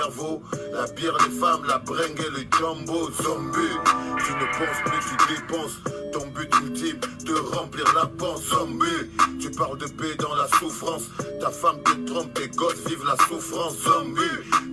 cerveau. La bière, les femmes, la bringue et le jumbo. Zombie, tu ne penses plus, tu dépenses. Ton but ultime, de remplir la panse. Zombie, tu parles de paix dans la souffrance. Ta femme te trompe, tes gosses vivent la souffrance. Zombie,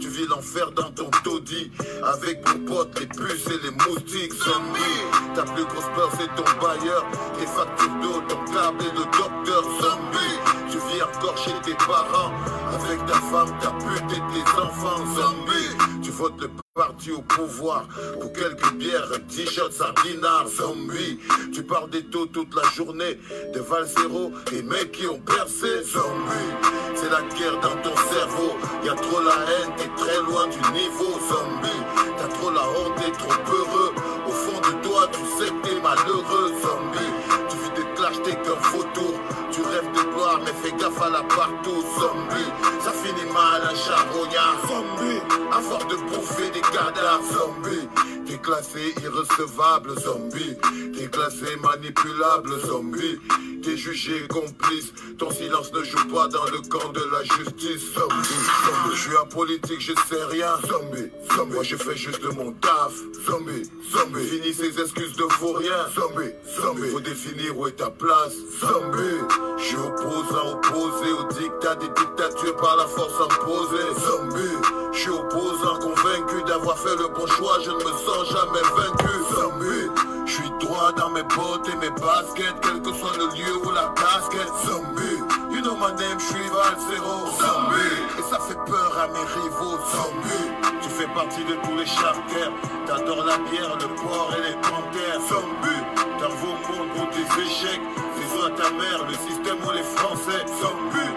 tu vis l'enfer dans ton taudis. Avec mon pote, les puces et les moustiques. Zombie, ta plus grosse peur c'est ton bailleur. Tes factures d'eau, ton câble et le docteur. Zombie, tu vis encore chez tes parents. Avec ta femme, ta pute et tes enfants. Zombie, tu votes le parti au pouvoir pour quelques bières, un t-shirt sardinard. Zombie, tu parles des taux toute la journée, de Valsero et mecs qui ont percé. Zombie, c'est la guerre dans ton cerveau. Y'a trop la haine, t'es très loin du niveau. Zombie, t'as trop la honte, t'es trop heureux. Au fond de toi, tu sais que t'es malheureux. Zombie, tu vis de clash, t'es qu'un faux tour. Tu rêves de gloire, mais fais gaffe à la partout. Zombie, ça finit mal, un charognard. Zombie, à force de bouffer des cadavres. Zombie, t'es classé irrecevable. Zombie, t'es classé manipulable. Zombie, t'es jugé complice. Ton silence ne joue pas dans le camp de la justice. Zombie, zombie, je suis apolitique, je sais rien. Zombie, zombie, moi je fais juste de mon taf. Zombie, zombie, finis ces excuses de vaurien. Zombie, zombie, faut définir où est ta place. Zombie, je suis opposant, opposé au dictat des dictatures par la force imposée. Zombie, je suis opposant, convaincu d'avoir fait le bon choix, je ne me sens jamais vaincu. Zombie, je suis droit dans mes bottes et mes baskets, quel que soit le lieu ou la casquette. Zombie, you know my name, je suis Valsero. Zombie, et ça fait peur à mes rivaux. Zombie, tu fais partie de tous les charters, t'adores la bière, le porc et les panthères. Zombie, t'en vaux au monde pour tes échecs, fais-en à ta mère, le système ou les Français. Zombie,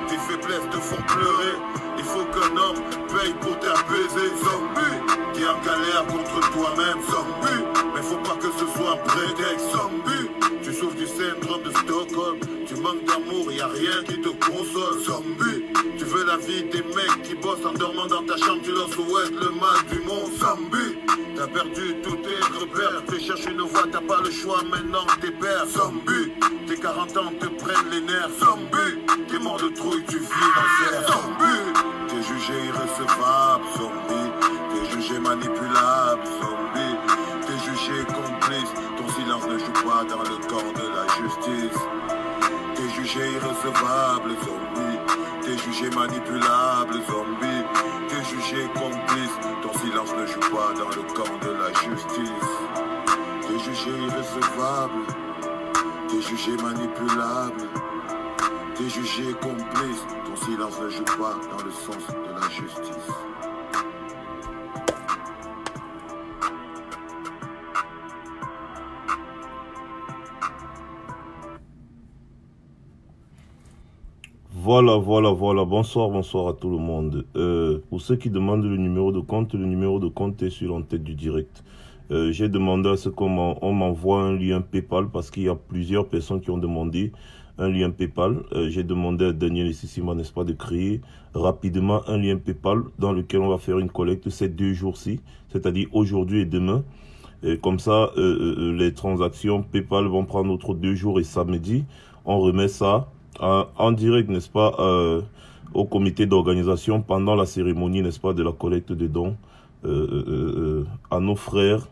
tes faiblesses te font pleurer, il faut qu'un homme paye pour t'apaiser. Zombie, t'es en galère contre toi-même. Zombie, mais faut pas que ce soit un prétexte. Zombie, tu souffres du syndrome de Stockholm, tu manques d'amour, y a rien qui te console. Zombie, tu veux la vie des mecs qui bossent en dormant dans ta chambre, tu leur souhaites le mal du monde. Zombie, t'as perdu tous tes repères, tu cherches une voie, t'as pas le choix, maintenant t'es père. Zombie, tes 40 ans te prennent les nerfs. Zombie, t'es mort de trouille, tu vis l'enfer. Zombie, t'es jugé irrecevable. Zombie, t'es jugé manipulable. Zombie, t'es jugé complice, ton silence ne joue pas dans le camp de la justice. T'es jugé irrecevable. Zombie, t'es jugé manipulable. Zombie, t'es jugé complice, ton silence ne joue pas dans le camp de la justice. T'es jugé irrecevable, t'es jugé manipulable, t'es jugé complice, ton silence ne joue pas dans le sens de la justice. Voilà. Bonsoir à tout le monde. Pour ceux qui demandent le numéro de compte est sur l'entête du direct. J'ai demandé à ce qu'on m'envoie un lien PayPal parce qu'il y a plusieurs personnes qui ont demandé un lien PayPal. J'ai demandé à Daniel et Sissima, n'est-ce pas, de créer rapidement un lien PayPal dans lequel on va faire une collecte ces 2 jours-ci, c'est-à-dire aujourd'hui et demain. Et comme ça, les transactions PayPal vont prendre autres 2 jours et samedi, on remet ça en direct, n'est-ce pas, au comité d'organisation pendant la cérémonie, n'est-ce pas, de la collecte de dons à nos frères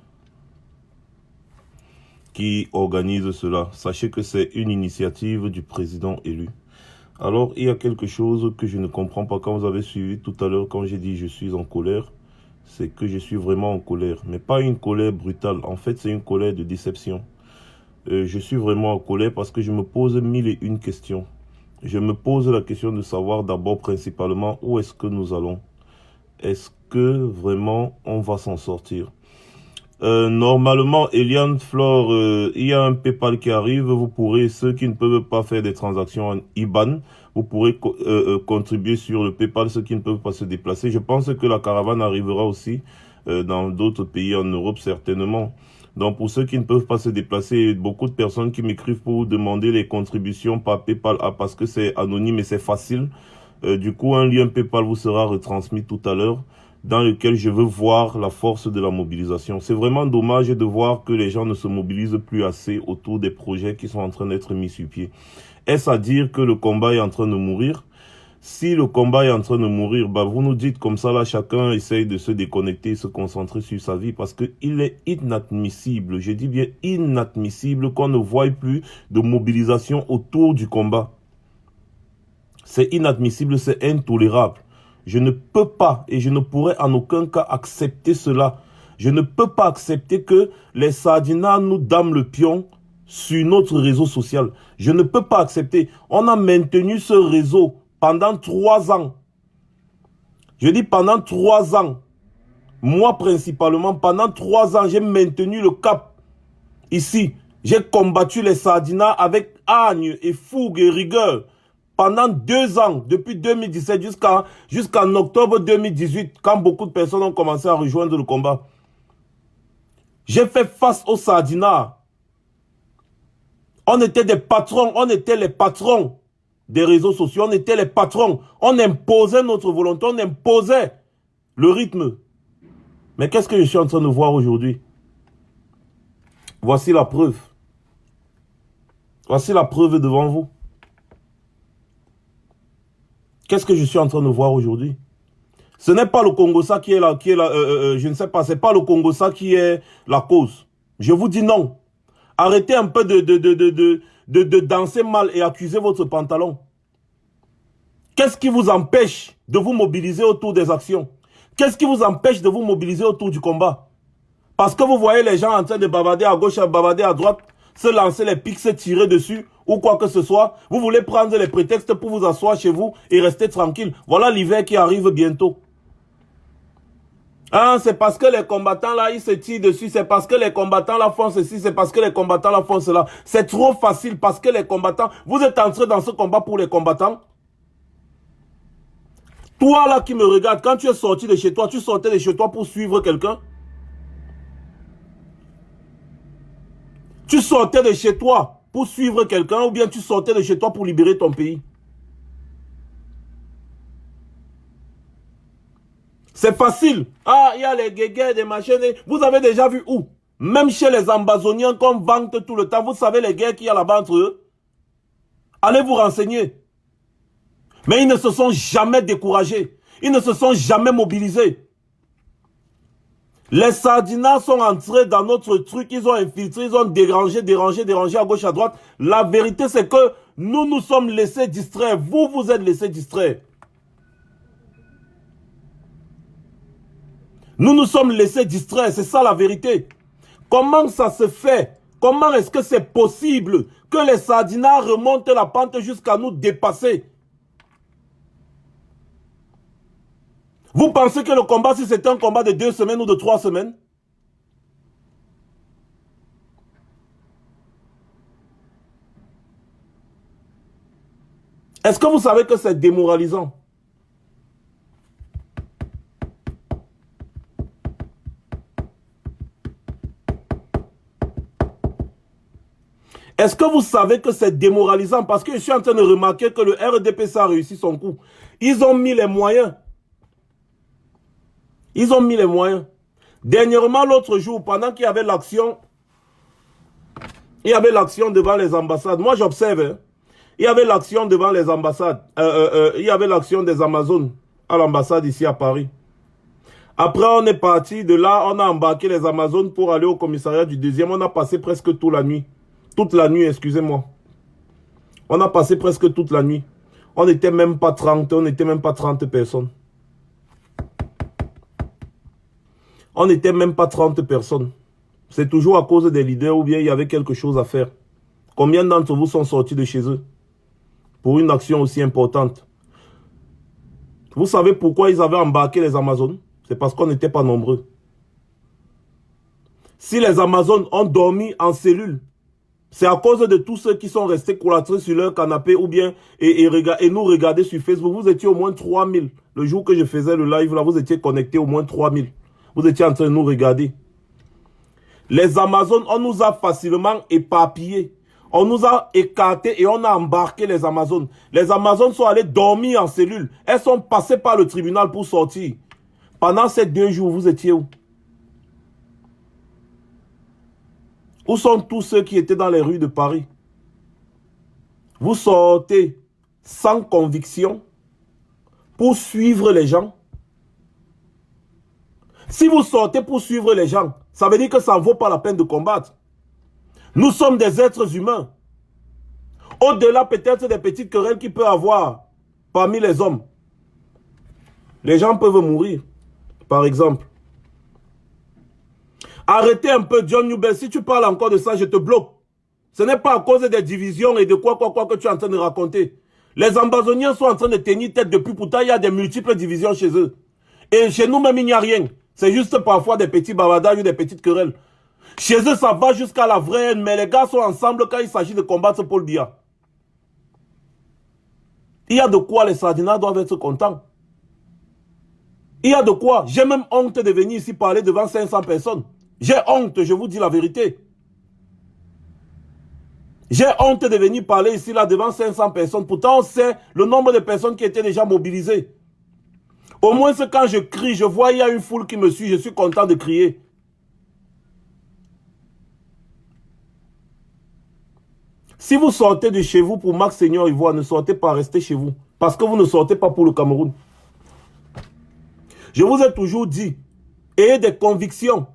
qui organisent cela. Sachez que c'est une initiative du président élu. Alors, il y a quelque chose que je ne comprends pas. Quand vous avez suivi tout à l'heure, quand j'ai dit je suis en colère, c'est que je suis vraiment en colère. Mais pas une colère brutale. En fait, c'est une colère de déception. Je suis vraiment en colère parce que je me pose 1001 questions. Je me pose la question de savoir d'abord principalement où est-ce que nous allons. Est-ce que vraiment on va s'en sortir? Normalement, Eliane Flore, il y a un PayPal qui arrive. Vous pourrez, ceux qui ne peuvent pas faire des transactions en IBAN, vous pourrez contribuer sur le PayPal, ceux qui ne peuvent pas se déplacer. Je pense que la caravane arrivera aussi dans d'autres pays en Europe certainement. Donc pour ceux qui ne peuvent pas se déplacer, beaucoup de personnes qui m'écrivent pour vous demander les contributions par PayPal parce que c'est anonyme et c'est facile. Du coup, un lien PayPal vous sera retransmis tout à l'heure dans lequel je veux voir la force de la mobilisation. C'est vraiment dommage de voir que les gens ne se mobilisent plus assez autour des projets qui sont en train d'être mis sur pied. Est-ce à dire que le combat est en train de mourir? Si le combat est en train de mourir, bah vous nous dites comme ça, là, chacun essaye de se déconnecter, se concentrer sur sa vie, parce qu'il est inadmissible, je dis bien inadmissible, qu'on ne voie plus de mobilisation autour du combat. C'est inadmissible, c'est intolérable. Je ne peux pas et je ne pourrais en aucun cas accepter cela. Je ne peux pas accepter que les Sardinas nous dament le pion sur notre réseau social. Je ne peux pas accepter. On a maintenu ce réseau pendant 3 ans. Je dis pendant 3 ans. Moi principalement, pendant 3 ans, j'ai maintenu le cap. Ici, j'ai combattu les Sardinas avec hargne et fougue et rigueur. Pendant 2 ans, depuis 2017 jusqu'en octobre 2018, quand beaucoup de personnes ont commencé à rejoindre le combat. J'ai fait face aux Sardinas. On était des patrons, on était les patrons des réseaux sociaux, on était les patrons. On imposait notre volonté, on imposait le rythme. Mais qu'est-ce que je suis en train de voir aujourd'hui? Voici la preuve. Voici la preuve devant vous. Qu'est-ce que je suis en train de voir aujourd'hui? Ce n'est pas le Congo-Ça qui est là, je ne sais pas, c'est pas le Congo-Ça qui est la cause. Je vous dis non. Arrêtez un peu de danser mal et accuser votre pantalon. Qu'est-ce qui vous empêche de vous mobiliser autour des actions? Qu'est-ce qui vous empêche de vous mobiliser autour du combat? Parce que vous voyez les gens en train de bavarder à gauche, bavarder à droite, se lancer les pics, se tirer dessus, ou quoi que ce soit. Vous voulez prendre les prétextes pour vous asseoir chez vous et rester tranquille. Voilà l'hiver qui arrive bientôt. Ah, c'est parce que les combattants là, ils se tirent dessus, c'est parce que les combattants là font ceci, c'est parce que les combattants là font cela. C'est trop facile parce que les combattants, vous êtes entrés dans ce combat pour les combattants. Toi là qui me regarde, quand tu es sorti de chez toi, tu sortais de chez toi pour suivre quelqu'un? Tu sortais de chez toi pour suivre quelqu'un ou bien tu sortais de chez toi pour libérer ton pays? C'est facile. Ah, il y a les guéguerres, des machines. Vous avez déjà vu où? Même chez les Ambazoniens qu'on vante tout le temps, vous savez les guerres qu'il y a là-bas entre eux? Allez vous renseigner. Mais ils ne se sont jamais découragés. Ils ne se sont jamais mobilisés. Les Sardinas sont entrés dans notre truc, ils ont infiltré, ils ont dérangé à gauche, à droite. La vérité, c'est que nous nous sommes laissés distraire. Vous, vous êtes laissés distraire. Nous nous sommes laissés distraire, c'est ça la vérité. Comment ça se fait? Comment est-ce que c'est possible que les Sardinas remontent la pente jusqu'à nous dépasser? Vous pensez que le combat, si c'était un combat de 2 semaines ou de 3 semaines? Est-ce que vous savez que c'est démoralisant? Est-ce que vous savez que c'est démoralisant? Parce que je suis en train de remarquer que le RDPC a réussi son coup. Ils ont mis les moyens. Ils ont mis les moyens. Dernièrement, l'autre jour, pendant qu'il y avait l'action, devant les ambassades. Moi, j'observe. Hein. Il y avait l'action devant les ambassades. Il y avait l'action des Amazones à l'ambassade ici à Paris. Après, on est parti de là, on a embarqué les Amazones pour aller au commissariat du 2e. On a passé presque toute la nuit. Toute la nuit, excusez-moi. On a passé presque toute la nuit. On n'était même pas 30, on n'était même pas 30 personnes. On n'était même pas 30 personnes. C'est toujours à cause des leaders ou bien il y avait quelque chose à faire. Combien d'entre vous sont sortis de chez eux pour une action aussi importante? Vous savez pourquoi ils avaient embarqué les Amazones? C'est parce qu'on n'était pas nombreux. Si les Amazones ont dormi en cellule, c'est à cause de tous ceux qui sont restés cloîtrés sur leur canapé ou bien et nous regarder sur Facebook. Vous étiez au moins 3000. Le jour que je faisais le live là, vous étiez connectés au moins 3000. Vous étiez en train de nous regarder. Les Amazones, on nous a facilement éparpillés. On nous a écartés et on a embarqué les Amazones. Les Amazones sont allées dormir en cellule. Elles sont passées par le tribunal pour sortir. Pendant ces 2 jours, vous étiez où? Où sont tous ceux qui étaient dans les rues de Paris? Vous sortez sans conviction, pour suivre les gens. Si vous sortez pour suivre les gens, ça veut dire que ça ne vaut pas la peine de combattre. Nous sommes des êtres humains. Au-delà peut-être des petites querelles qu'il peut y avoir parmi les hommes. Les gens peuvent mourir, par exemple. Arrêtez un peu, John Newbell. Si tu parles encore de ça, je te bloque. Ce n'est pas à cause des divisions et de quoi que tu es en train de raconter. Les Ambazoniens sont en train de tenir tête depuis pourtant il y a des multiples divisions chez eux. Et chez nous-mêmes, il n'y a rien. C'est juste parfois des petits bavardages ou des petites querelles. Chez eux, ça va jusqu'à la vraie haine, mais les gars sont ensemble quand il s'agit de combattre Paul Biya. Il y a de quoi les Sardinats doivent être contents. Il y a de quoi. J'ai même honte de venir ici parler devant 500 personnes. J'ai honte, je vous dis la vérité. J'ai honte de venir parler ici là devant 500 personnes. Pourtant, on sait le nombre de personnes qui étaient déjà mobilisées. Au moins, c'est quand je crie, je vois il y a une foule qui me suit, je suis content de crier. Si vous sortez de chez vous pour Max Seigneur Ivoire, ne sortez pas, restez chez vous. Parce que vous ne sortez pas pour le Cameroun. Je vous ai toujours dit, ayez des convictions.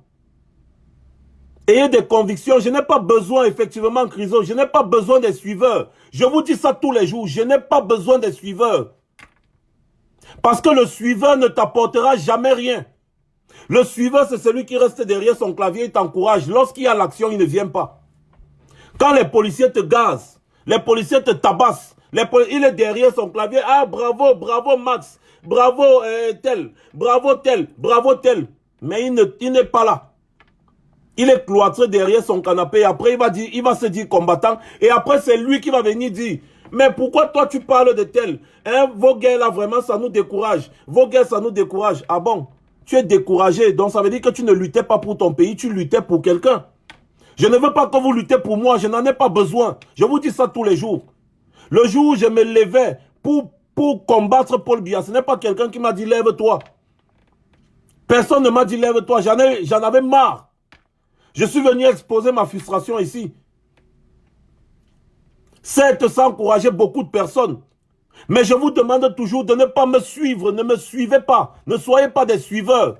Ayez des convictions. Je n'ai pas besoin, effectivement, Criso, je n'ai pas besoin des suiveurs. Je vous dis ça tous les jours. Je n'ai pas besoin des suiveurs. Parce que le suiveur ne t'apportera jamais rien. Le suiveur, c'est celui qui reste derrière son clavier et t'encourage. Lorsqu'il y a l'action, il ne vient pas. Quand les policiers te gazent, les policiers te tabassent, il est derrière son clavier. Ah, bravo, bravo Max, bravo tel, bravo tel, bravo tel. Mais il n'est pas là. Il est cloîtré derrière son canapé. Et après, il va se dire combattant. Et après, c'est lui qui va venir dire, mais pourquoi toi tu parles de tel? Hein, vos guerres là, vraiment, ça nous décourage. Vos guerres, ça nous décourage. Ah bon? Tu es découragé. Donc, ça veut dire que tu ne luttais pas pour ton pays, tu luttais pour quelqu'un. Je ne veux pas que vous luttez pour moi. Je n'en ai pas besoin. Je vous dis ça tous les jours. Le jour où je me levais pour combattre Paul Biya, ce n'est pas quelqu'un qui m'a dit lève-toi. Personne ne m'a dit lève-toi. J'en avais marre. Je suis venu exposer ma frustration ici. Certes, ça encourageait beaucoup de personnes. Mais je vous demande toujours de ne pas me suivre. Ne me suivez pas. Ne soyez pas des suiveurs.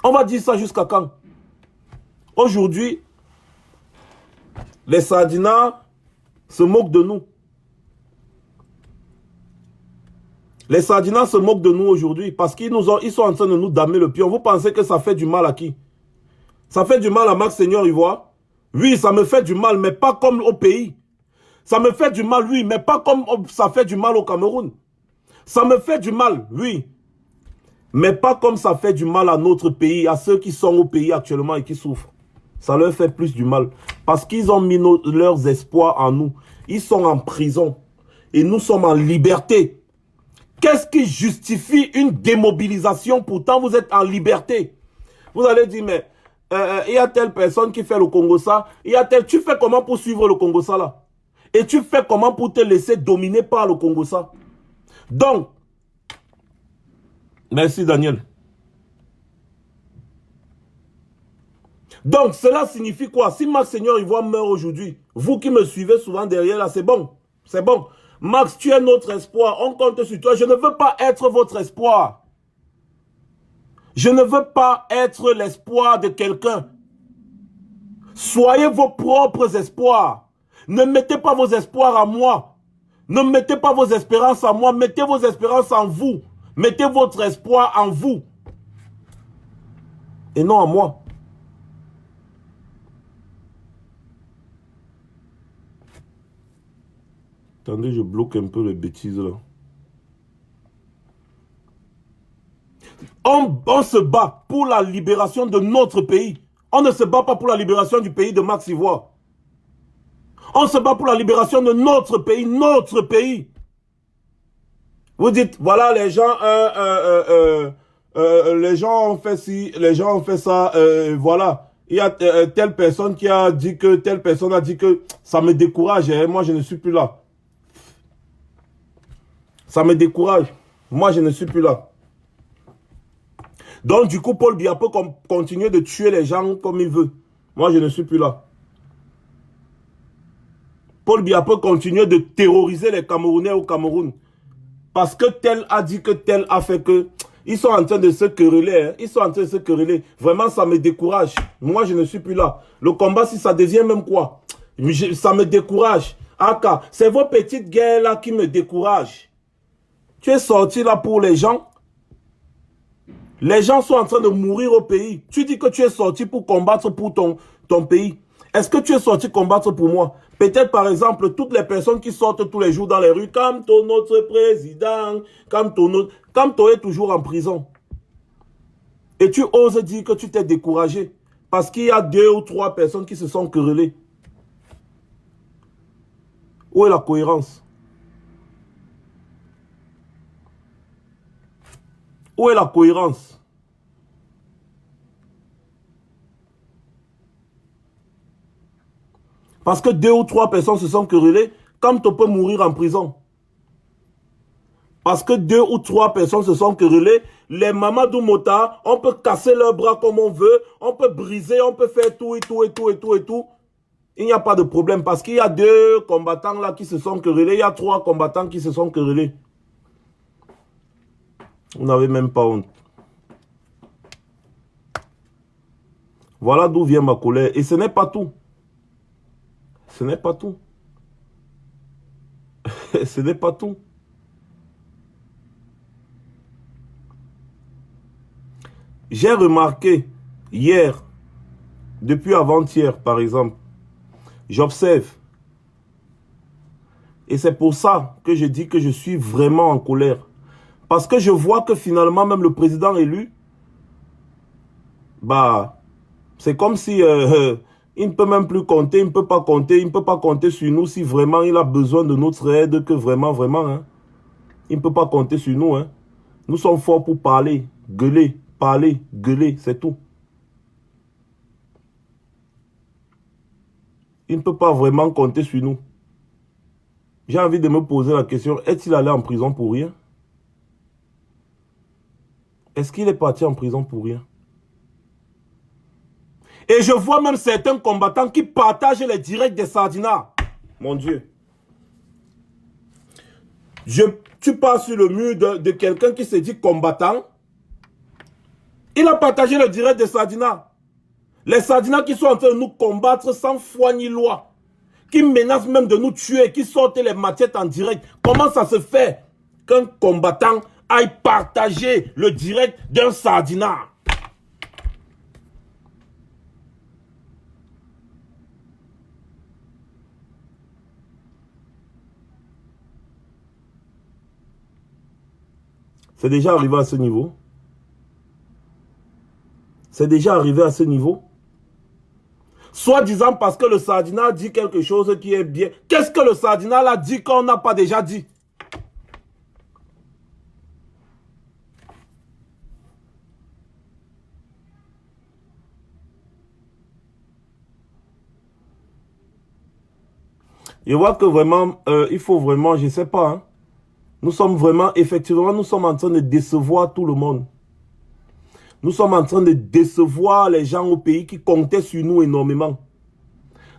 On va dire ça jusqu'à quand? Aujourd'hui, les Sardinats se moquent de nous. Les Sardinats se moquent de nous aujourd'hui parce qu'ils sont en train de nous damer le pion. Vous pensez que ça fait du mal à qui? Ça fait du mal à Max Seigneur Ivoire? Oui, ça me fait du mal, mais pas comme au pays. Ça me fait du mal, oui, mais pas comme ça fait du mal au Cameroun. Ça me fait du mal, oui, mais pas comme ça fait du mal à notre pays, à ceux qui sont au pays actuellement et qui souffrent. Ça leur fait plus du mal. Parce qu'ils ont mis leurs espoirs en nous. Ils sont en prison. Et nous sommes en liberté. Qu'est-ce qui justifie une démobilisation? Pourtant, vous êtes en liberté. Vous allez dire, mais il y a telle personne qui fait le Congo-ça. Tu fais comment pour suivre le Congo-ça là? Et tu fais comment pour te laisser dominer par le Congo-ça? Donc, merci Daniel. Donc, cela signifie quoi? Si Max Seigneur Ivoire meurt aujourd'hui, vous qui me suivez souvent derrière là, c'est bon. C'est bon. Max, tu es notre espoir. On compte sur toi. Je ne veux pas être votre espoir. Je ne veux pas être l'espoir de quelqu'un. Soyez vos propres espoirs. Ne mettez pas vos espoirs en moi. Ne mettez pas vos espérances en moi. Mettez vos espérances en vous. Mettez votre espoir en vous. Et non en moi. Attendez, je bloque un peu les bêtises là. On se bat pour la libération de notre pays. On ne se bat pas pour la libération du pays de Max Ivoire. On se bat pour la libération de notre pays, notre pays. Vous dites, voilà, les gens ont fait ci, les gens ont fait ça, voilà. Il y a telle personne qui a dit que, telle personne a dit que ça me décourage, hein, moi je ne suis plus là. Ça me décourage, moi je ne suis plus là. Donc du coup, Paul Biya peut continuer de tuer les gens comme il veut. Moi je ne suis plus là. Paul Biya peut continuer de terroriser les Camerounais au Cameroun. parce que tel a dit que tel a fait que... Ils sont en train de se quereller. Hein. Ils sont en train de se quereller. Vraiment, ça me décourage. Moi, je ne suis plus là. Le combat, si ça devient même quoi, ça me décourage. Aka, c'est vos petites guerres là qui me découragent. Tu es sorti là pour les gens. Les gens sont en train de mourir au pays. Tu dis que tu es sorti pour combattre pour ton pays. Est-ce que tu es sorti combattre pour moi? Peut-être par exemple, toutes les personnes qui sortent tous les jours dans les rues, comme ton notre président, comme ton est toujours en prison. Et tu oses dire que tu t'es découragé. Parce qu'il y a 2 ou 3 personnes qui se sont querellées. Où est la cohérence? Où est la cohérence? Parce que 2 ou 3 personnes se sont querellées, comme tu peux mourir en prison. Parce que 2 ou 3 personnes se sont querellées, les Mamadou Mota, on peut casser leurs bras comme on veut, on peut briser, on peut faire tout et tout et tout et tout et tout. Il n'y a pas de problème parce qu'il y a 2 combattants là qui se sont querellés, il y a 3 combattants qui se sont querellés. Vous n'avez même pas honte. Voilà d'où vient ma colère. Et ce n'est pas tout. Ce n'est pas tout. Ce n'est pas tout. J'ai remarqué hier, depuis avant-hier par exemple, j'observe. Et c'est pour ça que je dis que je suis vraiment en colère. Parce que je vois que finalement, même le président élu, bah, c'est comme si il ne peut même plus compter, il ne peut pas compter sur nous si vraiment il a besoin de notre aide, que vraiment, hein. Il ne peut pas compter sur nous, hein. Nous sommes forts pour parler, gueuler, c'est tout. Il ne peut pas vraiment compter sur nous. J'ai envie de me poser la question, est-il allé en prison pour rien? Est-ce qu'il est parti en prison pour rien? Et je vois même certains combattants qui partagent les directs des Sardinats. Mon Dieu. Tu passes sur le mur de quelqu'un qui se dit combattant. Il a partagé le direct des Sardinats. Les Sardinats qui sont en train de nous combattre sans foi ni loi. Qui menacent même de nous tuer, qui sortent les machettes en direct. Comment ça se fait qu'un combattant aille partager le direct d'un Sardinat? C'est déjà arrivé à ce niveau. C'est déjà arrivé à ce niveau. Soit disant parce que le Sardinat dit quelque chose qui est bien. Qu'est-ce que le Sardinat a dit qu'on n'a pas déjà dit? Je vois que vraiment, il faut vraiment, je ne sais pas, hein. Nous sommes vraiment, effectivement, nous sommes en train de décevoir tout le monde. Nous sommes en train de décevoir les gens au pays qui comptaient sur nous énormément.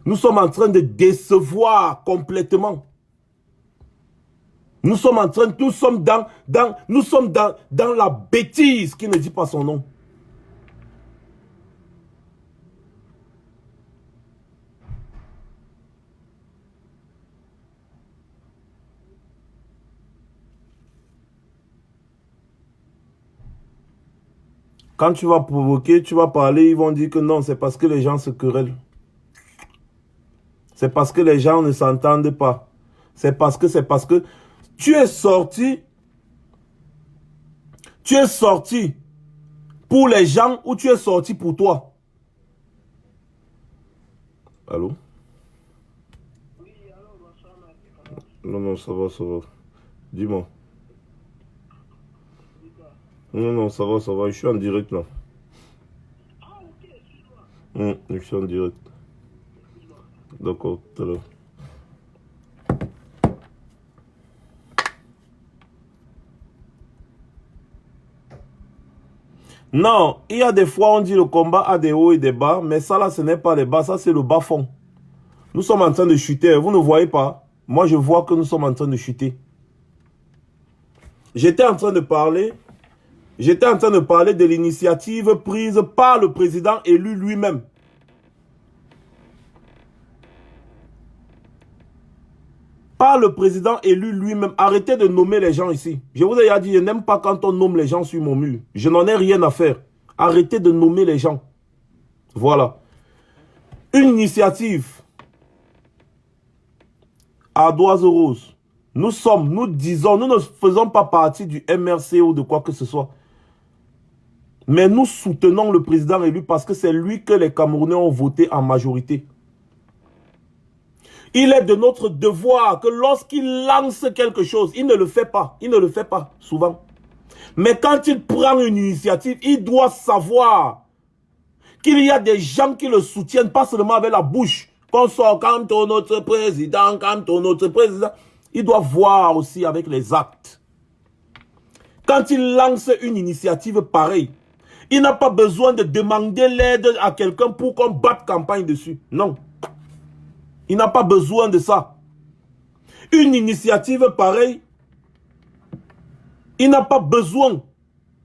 Nous sommes en train de décevoir complètement. Nous sommes en train, nous sommes dans la bêtise qui ne dit pas son nom. Quand tu vas provoquer, tu vas parler, ils vont dire que non, c'est parce que les gens se querellent. C'est parce que les gens ne s'entendent pas. C'est parce que tu es sorti pour les gens ou tu es sorti pour toi. Allô? Oui, allô, non, ça va. Dis-moi. Non, ça va, je suis en direct là. Ah, ok, excuse-moi. Je suis en direct. D'accord, tout à l'heure. Non, il y a des fois on dit le combat a des hauts et des bas, mais ça là ce n'est pas les bas, ça c'est le bas fond. Nous sommes en train de chuter, vous ne voyez pas? Moi je vois que nous sommes en train de chuter. j'étais en train de parler de l'initiative prise par le président élu lui-même. Par le président élu lui-même. Arrêtez de nommer les gens ici. Je vous ai déjà dit, je n'aime pas quand on nomme les gens sur mon mur. Je n'en ai rien à faire. Arrêtez de nommer les gens. Voilà. Une initiative à Doiseau Rose. Nous ne faisons pas partie du MRC ou de quoi que ce soit. Mais nous soutenons le président élu parce que c'est lui que les Camerounais ont voté en majorité. Il est de notre devoir que lorsqu'il lance quelque chose, il ne le fait pas. Il ne le fait pas souvent. Mais quand il prend une initiative, il doit savoir qu'il y a des gens qui le soutiennent, pas seulement avec la bouche. Qu'on sort comme notre président, comme notre président. Il doit voir aussi avec les actes. Quand il lance une initiative pareille, il n'a pas besoin de demander l'aide à quelqu'un pour qu'on batte campagne dessus. Non. Il n'a pas besoin de ça. Une initiative pareille, il n'a pas besoin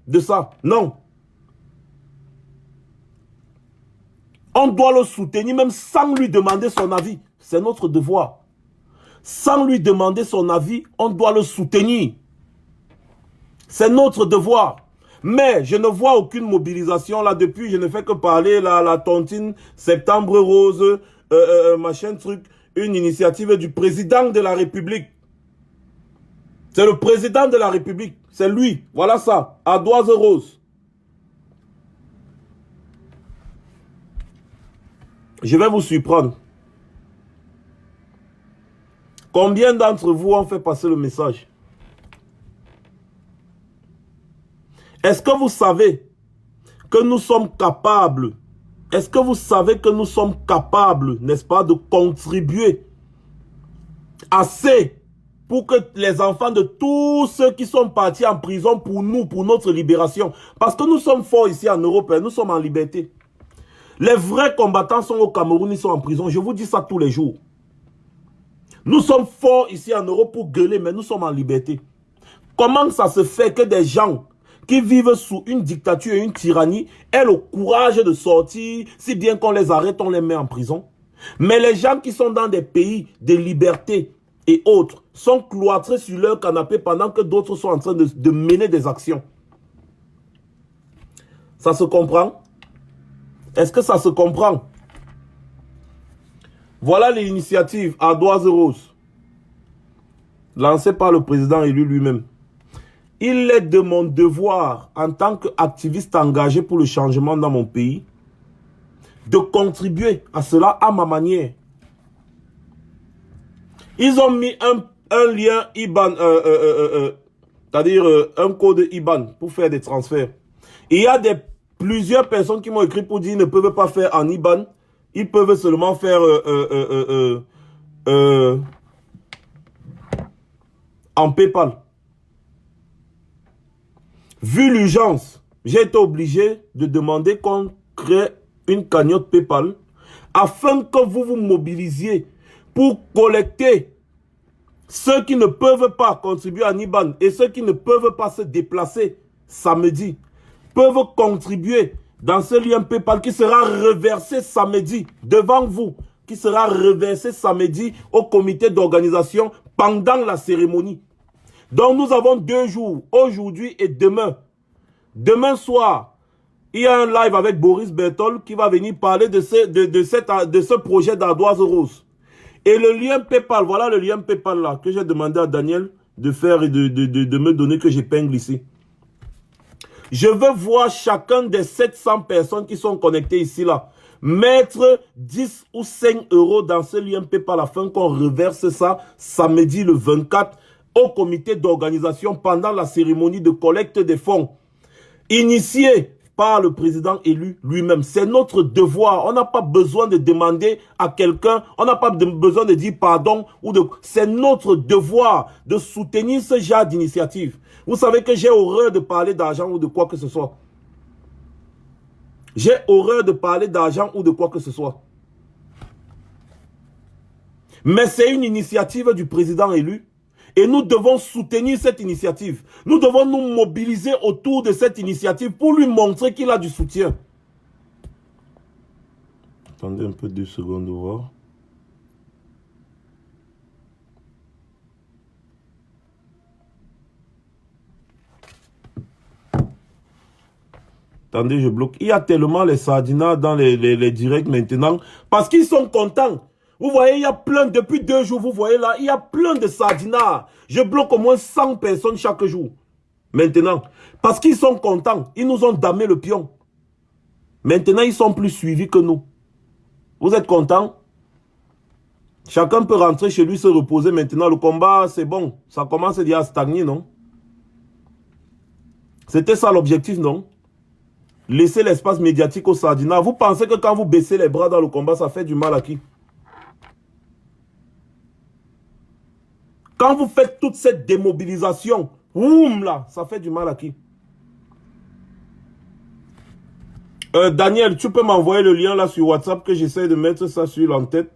de ça. Non. On doit le soutenir même sans lui demander son avis. C'est notre devoir. Sans lui demander son avis, on doit le soutenir. C'est notre devoir. Mais je ne vois aucune mobilisation là depuis. Je ne fais que parler la tontine, septembre rose, machin truc. Une initiative du président de la République. C'est le président de la République. C'est lui. Voilà ça. À Doiseau Rose. Je vais vous surprendre. Combien d'entre vous ont fait passer le message? Est-ce que vous savez que nous sommes capables, est-ce que vous savez que nous sommes capables, n'est-ce pas, de contribuer assez pour que les enfants de tous ceux qui sont partis en prison pour nous, pour notre libération, parce que nous sommes forts ici en Europe, nous sommes en liberté. Les vrais combattants sont au Cameroun, ils sont en prison. Je vous dis ça tous les jours. Nous sommes forts ici en Europe pour gueuler, mais nous sommes en liberté. Comment ça se fait que des gens qui vivent sous une dictature et une tyrannie aient le courage de sortir, si bien qu'on les arrête, on les met en prison? Mais les gens qui sont dans des pays de liberté et autres sont cloîtrés sur leur canapé pendant que d'autres sont en train de mener des actions. Ça se comprend? Est-ce que ça se comprend? Voilà l'initiative à Doiseau Rose, lancée par le président élu lui-même. Il est de mon devoir, en tant qu'activiste engagé pour le changement dans mon pays, de contribuer à cela à ma manière. Ils ont mis un lien IBAN, c'est-à-dire un code IBAN pour faire des transferts. Il y a plusieurs personnes qui m'ont écrit pour dire qu'ils ne peuvent pas faire en IBAN. Ils peuvent seulement faire en PayPal. Vu l'urgence, j'ai été obligé de demander qu'on crée une cagnotte PayPal afin que vous vous mobilisiez pour collecter ceux qui ne peuvent pas contribuer à IBAN et ceux qui ne peuvent pas se déplacer samedi peuvent contribuer dans ce lien PayPal qui sera reversé samedi devant vous, qui sera reversé samedi au comité d'organisation pendant la cérémonie. Donc nous avons 2 jours, aujourd'hui et demain. Demain soir, il y a un live avec Boris Bertol qui va venir parler de ce projet d'Doiseau Rose. Et le lien PayPal, voilà le lien PayPal là que j'ai demandé à Daniel de faire et de me donner, que j'épingle ici. Je veux voir chacun des 700 personnes qui sont connectées ici là mettre 10 ou 5 euros dans ce lien PayPal afin qu'on reverse ça samedi le 24 au comité d'organisation pendant la cérémonie de collecte des fonds initiée par le président élu lui-même. C'est notre devoir. On n'a pas besoin de demander à quelqu'un, on n'a pas besoin de dire pardon. C'est notre devoir de soutenir ce genre d'initiative. Vous savez que j'ai horreur de parler d'argent ou de quoi que ce soit. J'ai horreur de parler d'argent ou de quoi que ce soit. Mais c'est une initiative du président élu. Et nous devons soutenir cette initiative. Nous devons nous mobiliser autour de cette initiative pour lui montrer qu'il a du soutien. Attendez un peu 2 secondes de voir. Attendez, je bloque. Il y a tellement les sardinas dans les directs maintenant. Parce qu'ils sont contents. Vous voyez, il y a plein, depuis 2 jours, vous voyez là, il y a plein de sardinas. Je bloque au moins 100 personnes chaque jour. Maintenant. Parce qu'ils sont contents. Ils nous ont damé le pion. Maintenant, ils sont plus suivis que nous. Vous êtes contents? Chacun peut rentrer chez lui, se reposer. Maintenant, le combat, c'est bon. Ça commence déjà à stagner, non? C'était ça l'objectif, non? Laissez l'espace médiatique aux sardinas. Vous pensez que quand vous baissez les bras dans le combat, ça fait du mal à qui? Quand vous faites toute cette démobilisation, boum là, ça fait du mal à qui? Daniel, tu peux m'envoyer le lien là sur WhatsApp que j'essaie de mettre ça sur l'entête.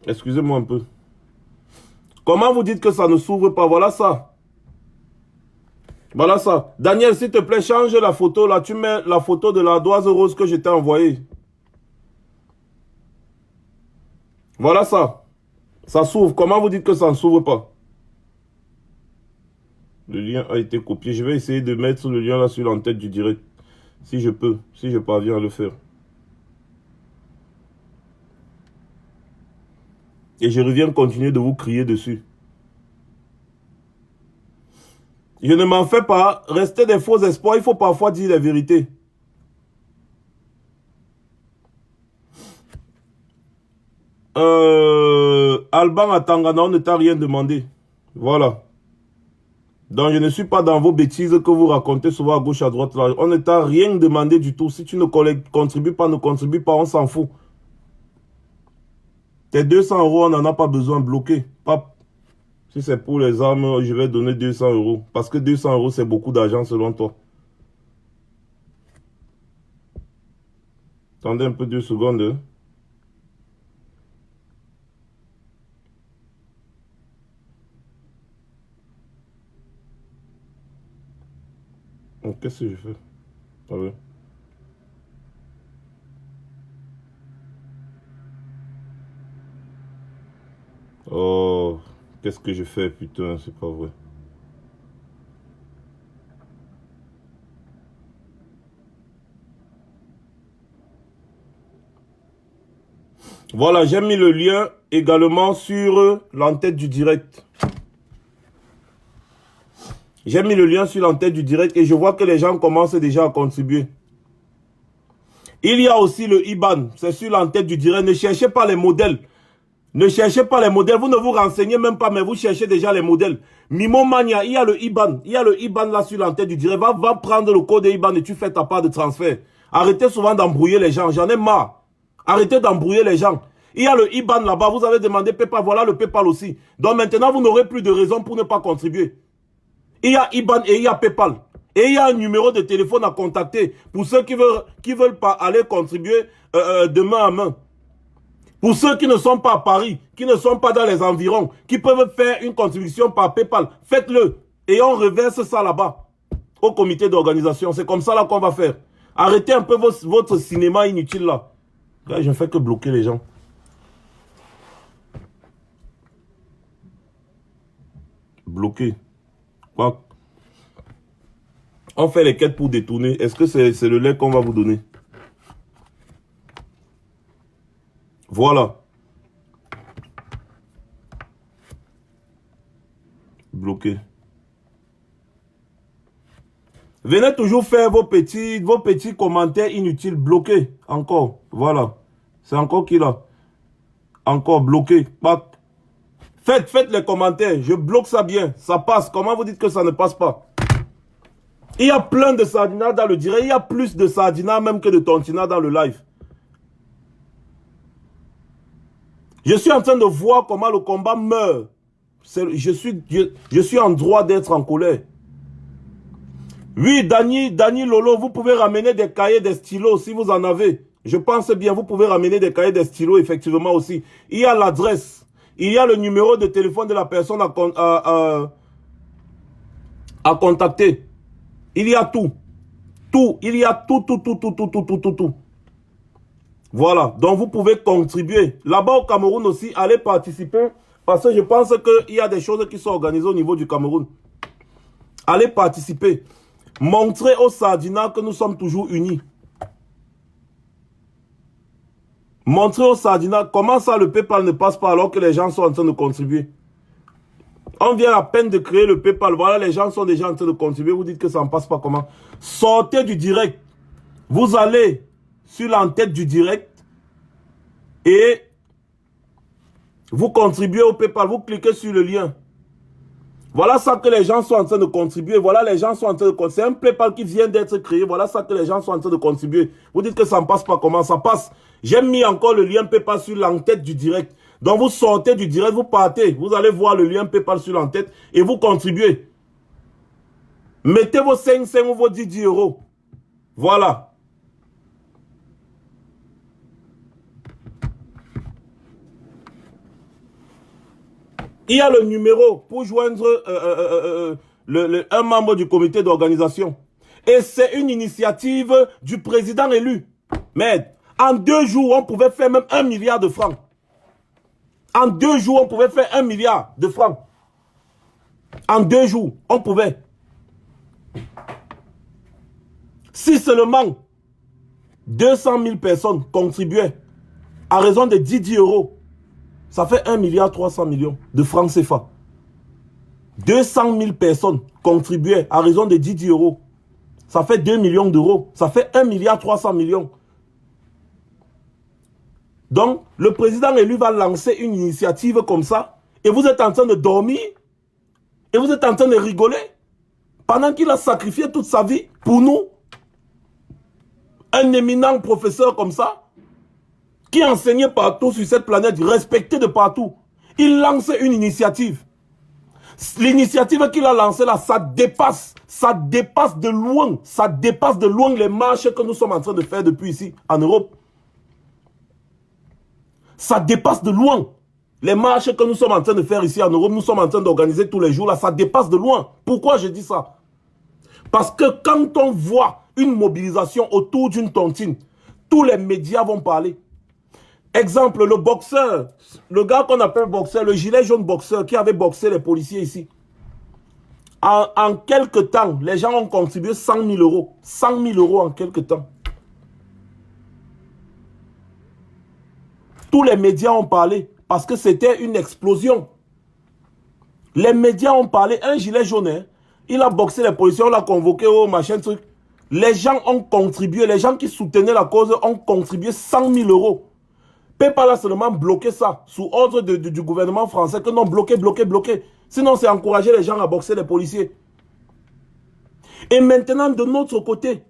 Excusez-moi un peu. Comment vous dites que ça ne s'ouvre pas? Voilà ça. Voilà ça. Daniel, s'il te plaît, change la photo là. Tu mets la photo de l'ardoise rose que je t'ai envoyée. Voilà ça. Ça s'ouvre. Comment vous dites que ça ne s'ouvre pas? Le lien a été copié. Je vais essayer de mettre le lien là sur l'entête du direct. Si je peux. Si je parviens à le faire. Et je reviens continuer de vous crier dessus. Je ne m'en fais pas. Rester des faux espoirs. Il faut parfois dire la vérité. Alban à Tangana, on ne t'a rien demandé. Voilà. Donc je ne suis pas dans vos bêtises que vous racontez souvent à gauche, à droite. Là. On ne t'a rien demandé du tout. Si tu ne contribues pas, on s'en fout. Tes 200 euros, on n'en a pas besoin, bloqué. Pas. Si c'est pour les armes, je vais donner 200 euros. Parce que 200 euros, c'est beaucoup d'argent selon toi. Attendez un peu 2 secondes. Qu'est-ce que je fais? Ah ouais. Oh, qu'est-ce que je fais, putain, c'est pas vrai. Voilà, j'ai mis le lien également sur l'entête du direct. J'ai mis le lien sur l'entête du direct et je vois que les gens commencent déjà à contribuer. Il y a aussi le IBAN, c'est sur l'entête du direct. Ne cherchez pas les modèles. Ne cherchez pas les modèles. Vous ne vous renseignez même pas, mais vous cherchez déjà les modèles. Mimo Mania, il y a le IBAN. Il y a le IBAN là sur l'entête du direct. Va prendre le code IBAN et tu fais ta part de transfert. Arrêtez souvent d'embrouiller les gens. J'en ai marre. Arrêtez d'embrouiller les gens. Il y a le IBAN là-bas. Vous avez demandé PayPal. Voilà le PayPal aussi. Donc maintenant, vous n'aurez plus de raison pour ne pas contribuer. Il y a IBAN et il y a PayPal. Et il y a un numéro de téléphone à contacter pour ceux qui veulent pas aller contribuer de main à main. Pour ceux qui ne sont pas à Paris, qui ne sont pas dans les environs, qui peuvent faire une contribution par PayPal, faites-le. Et on reverse ça là-bas, au comité d'organisation. C'est comme ça là qu'on va faire. Arrêtez un peu votre cinéma inutile là. Là, je ne fais que bloquer les gens. Bloquer. Quoi? On fait les quêtes pour détourner. Est-ce que c'est le lait qu'on va vous donner? Voilà. Bloqué. Venez toujours faire vos petits commentaires inutiles. Bloqués. Encore. Voilà. C'est encore qui là? Encore bloqué. Faites les commentaires. Je bloque ça bien. Ça passe. Comment vous dites que ça ne passe pas? Il y a plein de sardinas dans le direct. Il y a plus de sardinas même que de tontinas dans le live. Je suis en train de voir comment le combat meurt. Je suis en droit d'être en colère. Oui, Dani Lolo, vous pouvez ramener des cahiers, des stylos si vous en avez. Je pense bien, vous pouvez ramener des cahiers, des stylos, effectivement aussi. Il y a l'adresse, il y a le numéro de téléphone de la personne à contacter. Il y a tout. Tout, il y a tout. Voilà, donc vous pouvez contribuer. Là-bas au Cameroun aussi, allez participer, parce que je pense qu'il y a des choses qui sont organisées au niveau du Cameroun. Allez participer. Montrez aux Sardinats que nous sommes toujours unis. Montrez aux Sardinats comment ça le PayPal ne passe pas alors que les gens sont en train de contribuer. On vient à peine de créer le PayPal. Voilà, les gens sont déjà en train de contribuer. Vous dites que ça ne passe pas comment. Sortez du direct. Vous allez sur l'entête du direct et vous contribuez au PayPal. Vous cliquez sur le lien. Voilà ça que les gens sont en train de contribuer. Voilà, les gens sont en train de contribuer. C'est un PayPal qui vient d'être créé. Voilà ça que les gens sont en train de contribuer. Vous dites que ça ne passe pas comment. Ça passe. J'ai mis encore le lien PayPal sur l'entête du direct. Donc vous sortez du direct, vous partez, vous allez voir le lien PayPal sur l'entête et vous contribuez. Mettez vos 5 ou vos 10 euros. Voilà. Il y a le numéro pour joindre un membre du comité d'organisation. Et c'est une initiative du président élu. Mais en 2 jours, on pouvait faire même 1 milliard de francs. En 2 jours, on pouvait faire 1 milliard de francs. En 2 jours, on pouvait. Si seulement 200 000 personnes contribuaient à raison de 10 euros, ça fait 1 milliard 300 millions de francs CFA. 200 000 personnes contribuaient à raison de 10 euros. Ça fait 2 millions d'euros. Ça fait 1 milliard 300 millions. Donc, le président élu va lancer une initiative comme ça et vous êtes en train de dormir et vous êtes en train de rigoler pendant qu'il a sacrifié toute sa vie pour nous. Un éminent professeur comme ça qui enseignait partout sur cette planète, respecté de partout. Il lance une initiative. L'initiative qu'il a lancée là, ça dépasse de loin les marches que nous sommes en train de faire depuis ici en Europe. Ça dépasse de loin les marches que nous sommes en train de faire ici en Europe. Nous sommes en train d'organiser tous les jours là. Ça dépasse de loin. Pourquoi je dis ça? Parce que quand on voit une mobilisation autour d'une tontine, tous les médias vont parler. Exemple, le boxeur, le gars qu'on appelle boxeur, le gilet jaune boxeur qui avait boxé les policiers ici. En quelques temps, les gens ont contribué 100 000 euros. 100 000 euros en quelques temps. Tous les médias ont parlé parce que c'était une explosion. Les médias ont parlé. Un gilet jaune, hein, il a boxé les policiers, on l'a convoqué au machin truc. Les gens ont contribué, les gens qui soutenaient la cause ont contribué 100 000 euros. PayPal a seulement bloqué ça sous ordre du gouvernement français que non, bloqué. Sinon, c'est encourager les gens à boxer les policiers. Et maintenant, de notre côté,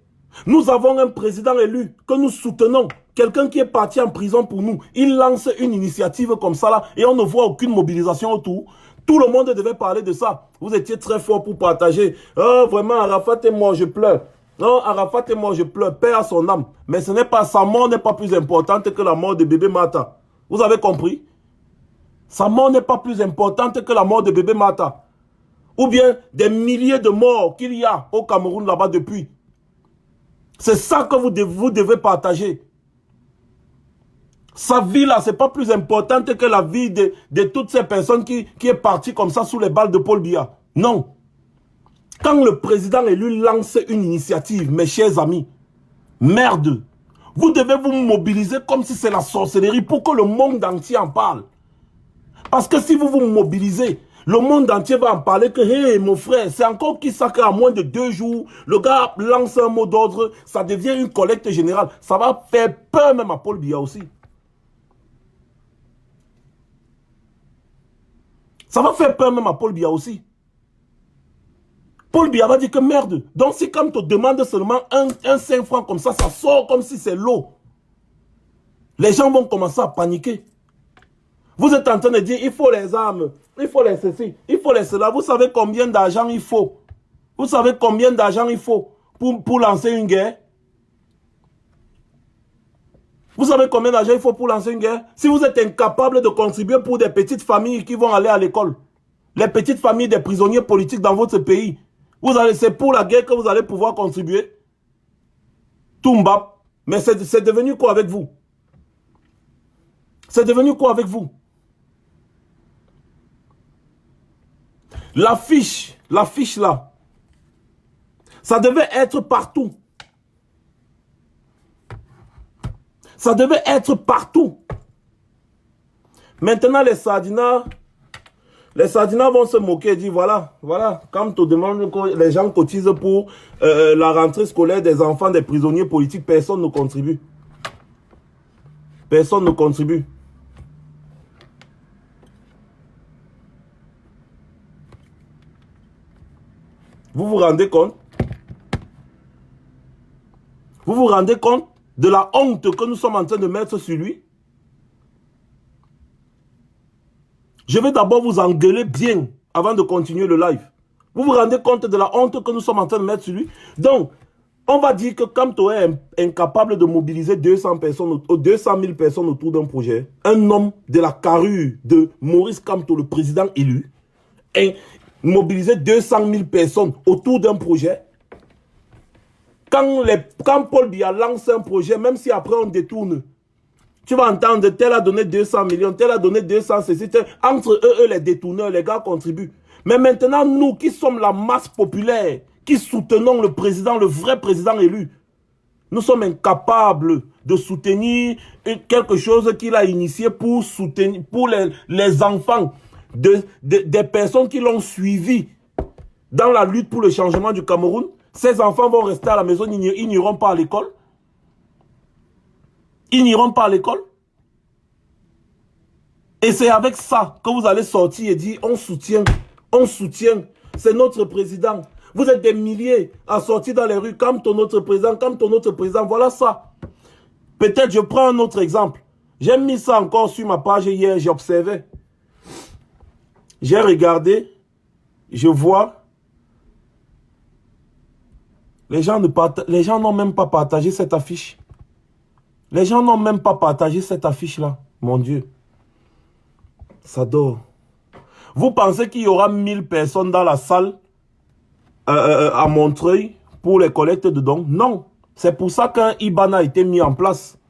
nous avons un président élu que nous soutenons. Quelqu'un qui est parti en prison pour nous. Il lance une initiative comme ça là et on ne voit aucune mobilisation autour. Tout le monde devait parler de ça. Vous étiez très fort pour partager. Oh, vraiment, Arafat est mort, je pleure. Non, Arafat est mort, je pleure. Paix à son âme. Mais ce n'est pas, sa mort n'est pas plus importante que la mort de bébé Mata. Vous avez compris? Sa mort n'est pas plus importante que la mort de bébé Mata. Ou bien des milliers de morts qu'il y a au Cameroun là-bas depuis. C'est ça que vous devez partager. Sa vie là, c'est pas plus importante que la vie de toutes ces personnes qui est partie comme ça sous les balles de Paul Biya. Non. Quand le président élu lance une initiative, mes chers amis, merde, vous devez vous mobiliser comme si c'est la sorcellerie pour que le monde entier en parle. Parce que si vous vous mobilisez, le monde entier va en parler que, hé, mon frère, c'est encore qui ça qu'à moins de 2 jours, le gars lance un mot d'ordre, ça devient une collecte générale. Ça va faire peur même à Paul Biya aussi. Ça va faire peur même à Paul Biya aussi. Paul Biya va dire que merde. Donc si quand on te demande seulement un 5 francs comme ça sort comme si c'est l'eau. Les gens vont commencer à paniquer. Vous êtes en train de dire, il faut les armes, il faut les ceci, il faut les cela. Vous savez combien d'argent il faut? Vous savez combien d'argent il faut pour lancer une guerre? Vous savez combien d'argent il faut pour lancer une guerre? Si vous êtes incapable de contribuer pour des petites familles qui vont aller à l'école, les petites familles des prisonniers politiques dans votre pays, c'est pour la guerre que vous allez pouvoir contribuer. Toumbap. Mais c'est devenu quoi avec vous? C'est devenu quoi avec vous? L'affiche là, ça devait être partout. Ça devait être partout. Maintenant, les Sardinats vont se moquer et dire, voilà, quand on demande que les gens cotisent pour la rentrée scolaire des enfants des prisonniers politiques, personne ne contribue. Personne ne contribue. Vous vous rendez compte? Vous vous rendez compte de la honte que nous sommes en train de mettre sur lui? Je vais d'abord vous engueuler bien avant de continuer le live. Vous vous rendez compte de la honte que nous sommes en train de mettre sur lui? Donc, on va dire que Kamto est incapable de mobiliser 200 000 personnes autour d'un projet. Un homme de la carrure de Maurice Kamto, le président élu, et mobiliser 200 000 personnes autour d'un projet. Quand Paul Biya lance un projet, même si après on détourne, tu vas entendre, tel a donné 200 millions, tel a donné 200, ceci, tel. Entre eux, les détourneurs, les gars contribuent. Mais maintenant, nous qui sommes la masse populaire, qui soutenons le président, le vrai président élu, nous sommes incapables de soutenir quelque chose qu'il a initié pour soutenir, pour les enfants des personnes qui l'ont suivi dans la lutte pour le changement du Cameroun. Ces enfants vont rester à la maison, ils n'iront pas à l'école. Ils n'iront pas à l'école. Et c'est avec ça que vous allez sortir et dire on soutient, c'est notre président. Vous êtes des milliers à sortir dans les rues comme ton autre président, voilà ça. Peut-être je prends un autre exemple. J'ai mis ça encore sur ma page hier, j'ai observé. J'ai regardé, je vois. Les gens n'ont même pas partagé cette affiche. Les gens n'ont même pas partagé cette affiche-là. Mon Dieu. Ça dort. Vous pensez qu'il y aura 1000 personnes dans la salle à Montreuil pour les collectes de dons? Non. C'est pour ça qu'un IBAN a été mis en place.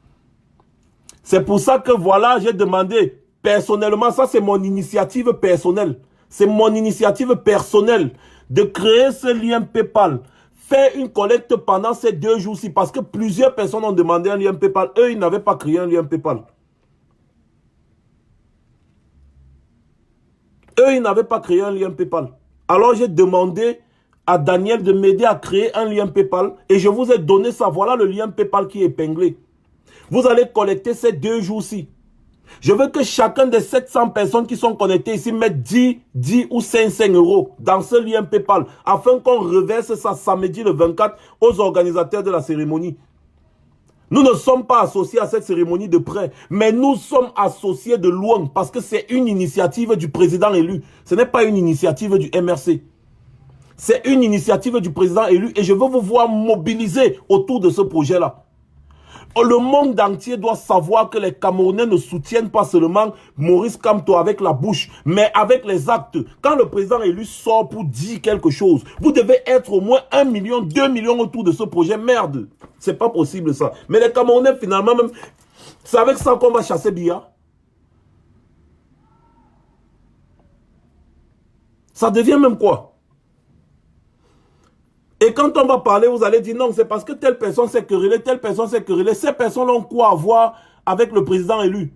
C'est pour ça que voilà, j'ai demandé personnellement, ça c'est mon initiative personnelle. C'est mon initiative personnelle de créer ce lien PayPal. Faire une collecte pendant ces 2 jours-ci parce que plusieurs personnes ont demandé un lien PayPal. Eux, ils n'avaient pas créé un lien PayPal. Eux, ils n'avaient pas créé un lien PayPal. Alors, j'ai demandé à Daniel de m'aider à créer un lien PayPal et je vous ai donné ça. Voilà le lien PayPal qui est épinglé. Vous allez collecter ces 2 jours-ci. Je veux que chacun des 700 personnes qui sont connectées ici mette 10 ou 5 euros dans ce lien PayPal afin qu'on reverse ça samedi le 24 aux organisateurs de la cérémonie. Nous ne sommes pas associés à cette cérémonie de près, mais nous sommes associés de loin parce que c'est une initiative du président élu. Ce n'est pas une initiative du MRC. C'est une initiative du président élu et je veux vous voir mobiliser autour de ce projet-là. Le monde entier doit savoir que les Camerounais ne soutiennent pas seulement Maurice Kamto avec la bouche, mais avec les actes. Quand le président élu sort pour dire quelque chose, vous devez être au moins 1 million, 2 millions autour de ce projet. Merde, c'est pas possible ça. Mais les Camerounais finalement même, c'est avec ça qu'on va chasser Biya. Ça devient même quoi? Et quand on va parler, vous allez dire non, c'est parce que telle personne s'est querellée, telle personne s'est querellée. Ces personnes ont quoi à voir avec le président élu?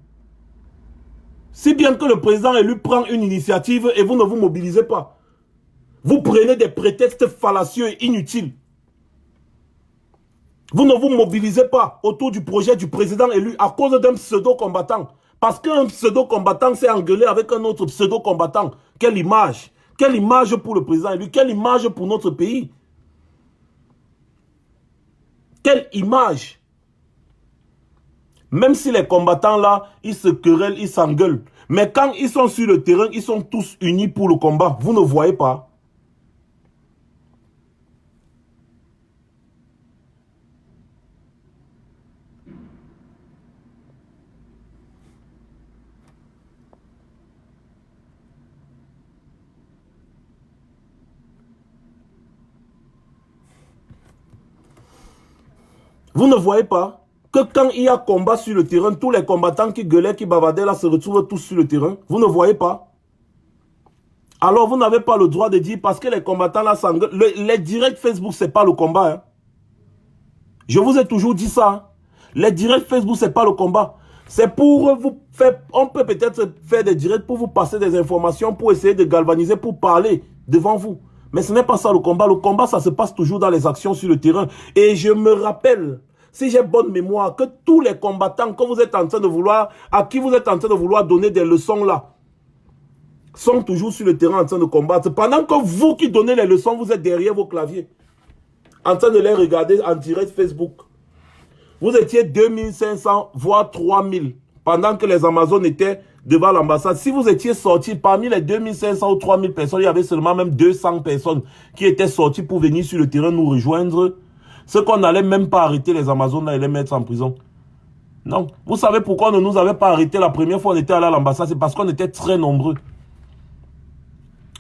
Si bien que le président élu prend une initiative et vous ne vous mobilisez pas. Vous prenez des prétextes fallacieux et inutiles. Vous ne vous mobilisez pas autour du projet du président élu à cause d'un pseudo-combattant. Parce qu'un pseudo-combattant s'est engueulé avec un autre pseudo-combattant. Quelle image? Quelle image pour le président élu? Quelle image pour notre pays? Quelle image! Même si les combattants là, ils se querellent, ils s'engueulent. Mais quand ils sont sur le terrain, ils sont tous unis pour le combat. Vous ne voyez pas? Vous ne voyez pas que quand il y a combat sur le terrain, tous les combattants qui gueulaient, qui bavardaient là se retrouvent tous sur le terrain? Vous ne voyez pas? Alors vous n'avez pas le droit de dire parce que les combattants là s'engueulent. Les directs Facebook, c'est pas le combat. Hein. Je vous ai toujours dit ça. Hein. Les directs Facebook, c'est pas le combat. C'est pour vous faire... On peut peut-être faire des directs pour vous passer des informations, pour essayer de galvaniser, pour parler devant vous. Mais ce n'est pas ça le combat. Le combat, ça se passe toujours dans les actions sur le terrain. Et je me rappelle, si j'ai bonne mémoire, que tous les combattants que vous êtes en train de vouloir, à qui vous êtes en train de vouloir donner des leçons là, sont toujours sur le terrain en train de combattre. Pendant que vous qui donnez les leçons, vous êtes derrière vos claviers, en train de les regarder en direct Facebook. Vous étiez 2500, voire 3000, pendant que les Amazones étaient devant l'ambassade. Si vous étiez sortis, parmi les 2500 ou 3000 personnes, il y avait seulement même 200 personnes qui étaient sorties pour venir sur le terrain nous rejoindre. Ce qu'on n'allait même pas arrêter les Amazones là et les mettre en prison. Non. Vous savez pourquoi on ne nous avait pas arrêté la première fois on était allé à l'ambassade? C'est parce qu'on était très nombreux.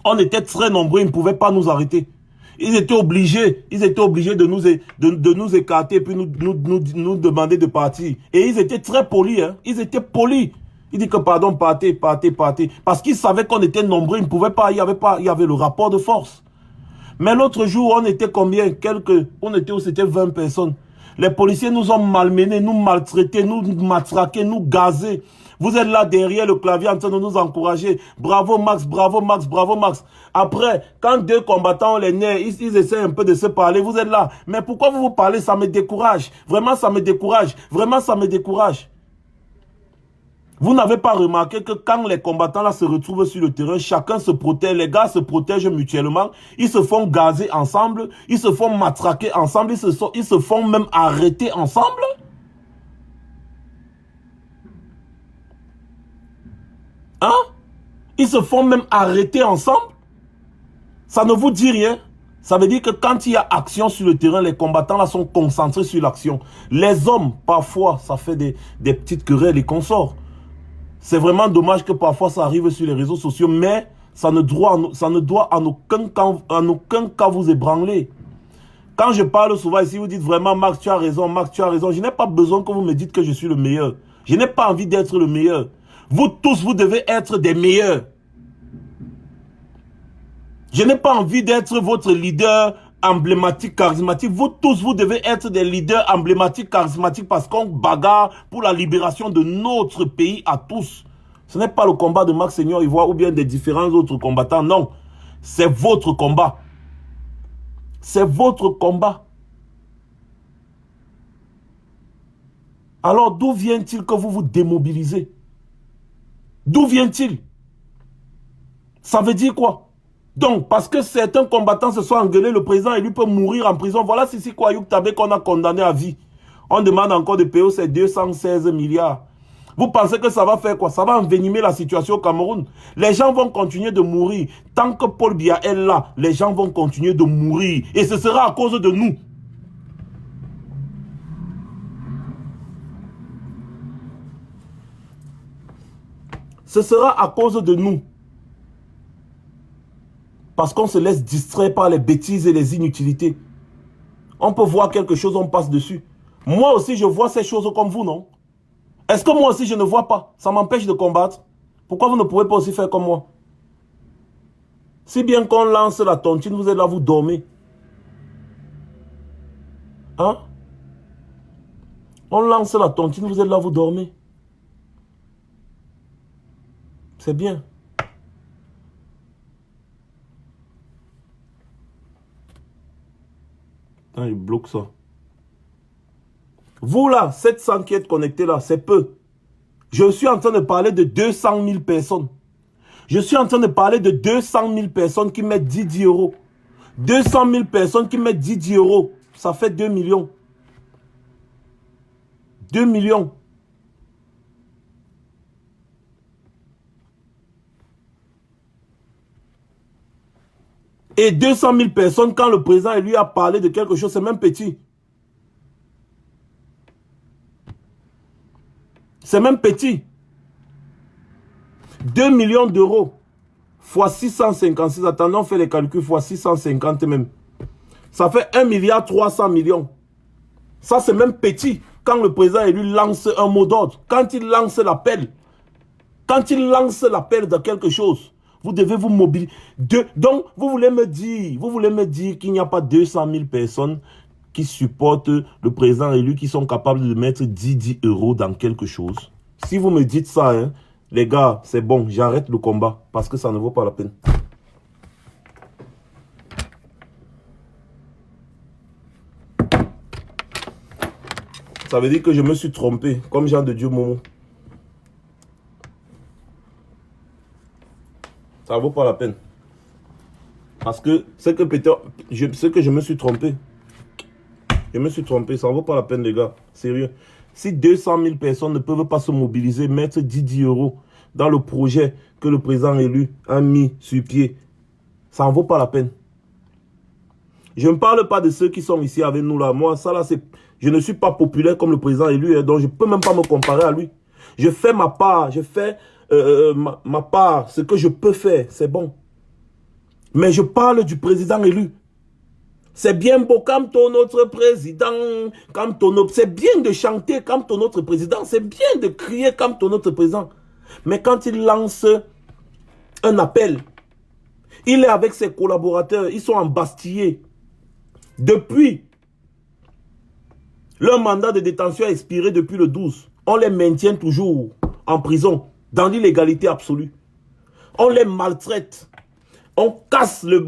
On était très nombreux, ils ne pouvaient pas nous arrêter. Ils étaient obligés de nous écarter et puis nous demander de partir. Et ils étaient très polis, hein. Ils étaient polis. Ils disent que pardon, partez. Parce qu'ils savaient qu'on était nombreux, ils ne pouvaient pas, il y avait le rapport de force. Mais l'autre jour, on était combien? C'était 20 personnes. Les policiers nous ont malmenés, nous maltraités, nous matraqués, nous gazés. Vous êtes là derrière le clavier en train de nous encourager. Bravo Max, bravo Max, bravo Max. Après, quand deux combattants ont les nerfs, ils essaient un peu de se parler. Vous êtes là. Mais pourquoi vous parlez? Ça me décourage. Vraiment, ça me décourage. Vraiment, ça me décourage. Vous n'avez pas remarqué que quand les combattants là se retrouvent sur le terrain, chacun se protège, les gars se protègent mutuellement, ils se font gazer ensemble, ils se font matraquer ensemble, ils se font même arrêter ensemble. Hein? Ils se font même arrêter ensemble. Ça ne vous dit rien? Ça veut dire que quand il y a action sur le terrain, les combattants là sont concentrés sur l'action. Les hommes, parfois, ça fait des petites querelles et consorts. C'est vraiment dommage que parfois ça arrive sur les réseaux sociaux, mais ça ne doit en aucun cas vous ébranler. Quand je parle souvent ici, vous dites vraiment Max, tu as raison, Max, tu as raison. Je n'ai pas besoin que vous me dites que je suis le meilleur. Je n'ai pas envie d'être le meilleur. Vous tous, vous devez être des meilleurs. Je n'ai pas envie d'être votre leader emblématique, charismatique. Vous tous, vous devez être des leaders emblématiques, charismatiques parce qu'on bagarre pour la libération de notre pays à tous. Ce n'est pas le combat de Max Seigneur Ivoire ou bien des différents autres combattants. Non, c'est votre combat. C'est votre combat. Alors d'où vient-il que vous vous démobilisez? D'où vient-il? Ça veut dire quoi? Donc, parce que certains combattants se sont engueulés, le président élu peut mourir en prison. Voilà Sissi Kwayouk Tabé qu'on a condamné à vie. On demande encore de payer ces 216 milliards. Vous pensez que ça va faire quoi? Ça va envenimer la situation au Cameroun. Les gens vont continuer de mourir. Tant que Paul Biya est là, les gens vont continuer de mourir. Et ce sera à cause de nous. Ce sera à cause de nous. Parce qu'on se laisse distraire par les bêtises et les inutilités. On peut voir quelque chose, on passe dessus. Moi aussi, je vois ces choses comme vous, non? Est-ce que moi aussi, je ne vois pas? Ça m'empêche de combattre. Pourquoi vous ne pouvez pas aussi faire comme moi? Si bien qu'on lance la tontine, vous êtes là, vous dormez. Hein? On lance la tontine, vous êtes là, vous dormez. C'est bien. Il bloque ça. Vous là, 700 qui êtes connectés là, c'est peu. Je suis en train de parler de 200 000 personnes. Je suis en train de parler de 200 000 personnes qui mettent 10 euros. 200 000 personnes qui mettent 10 euros. Ça fait 2 millions. 2 millions. Et 200 000 personnes, quand le président lui a parlé de quelque chose, c'est même petit. C'est même petit. 2 millions d'euros fois 656. Attendons, on fait les calculs fois 650 même. Ça fait 1,3 milliard. Ça, c'est même petit. Quand le président élu lance un mot d'ordre, quand il lance l'appel, de quelque chose, vous devez vous mobiliser. Donc, vous voulez me dire qu'il n'y a pas 200 000 personnes qui supportent le président élu, qui sont capables de mettre 10 euros dans quelque chose. Si vous me dites ça, hein, les gars, c'est bon, j'arrête le combat parce que ça ne vaut pas la peine. Ça veut dire que je me suis trompé, comme Jean de Dieu Momo. Ça ne vaut pas la peine. Parce que c'est que peut-être, je me suis trompé. Je me suis trompé, ça ne vaut pas la peine, les gars. Sérieux. Si 200 000 personnes ne peuvent pas se mobiliser, mettre 10 euros dans le projet que le président élu a mis sur pied, ça n'en vaut pas la peine. Je ne parle pas de ceux qui sont ici avec nous là. Moi, ça là, c'est... Je ne suis pas populaire comme le président élu, donc je ne peux même pas me comparer à lui. Je fais ma part, je fais ma part, ce que je peux faire, c'est bon. Mais je parle du président élu. C'est bien beau comme ton autre président, c'est bien de chanter comme ton autre président, c'est bien de crier comme ton autre président. Mais quand il lance un appel, il est avec ses collaborateurs, ils sont embastillés. Depuis, leur mandat de détention a expiré depuis le 12. On les maintient toujours en prison, dans l'illégalité absolue. On les maltraite. On casse le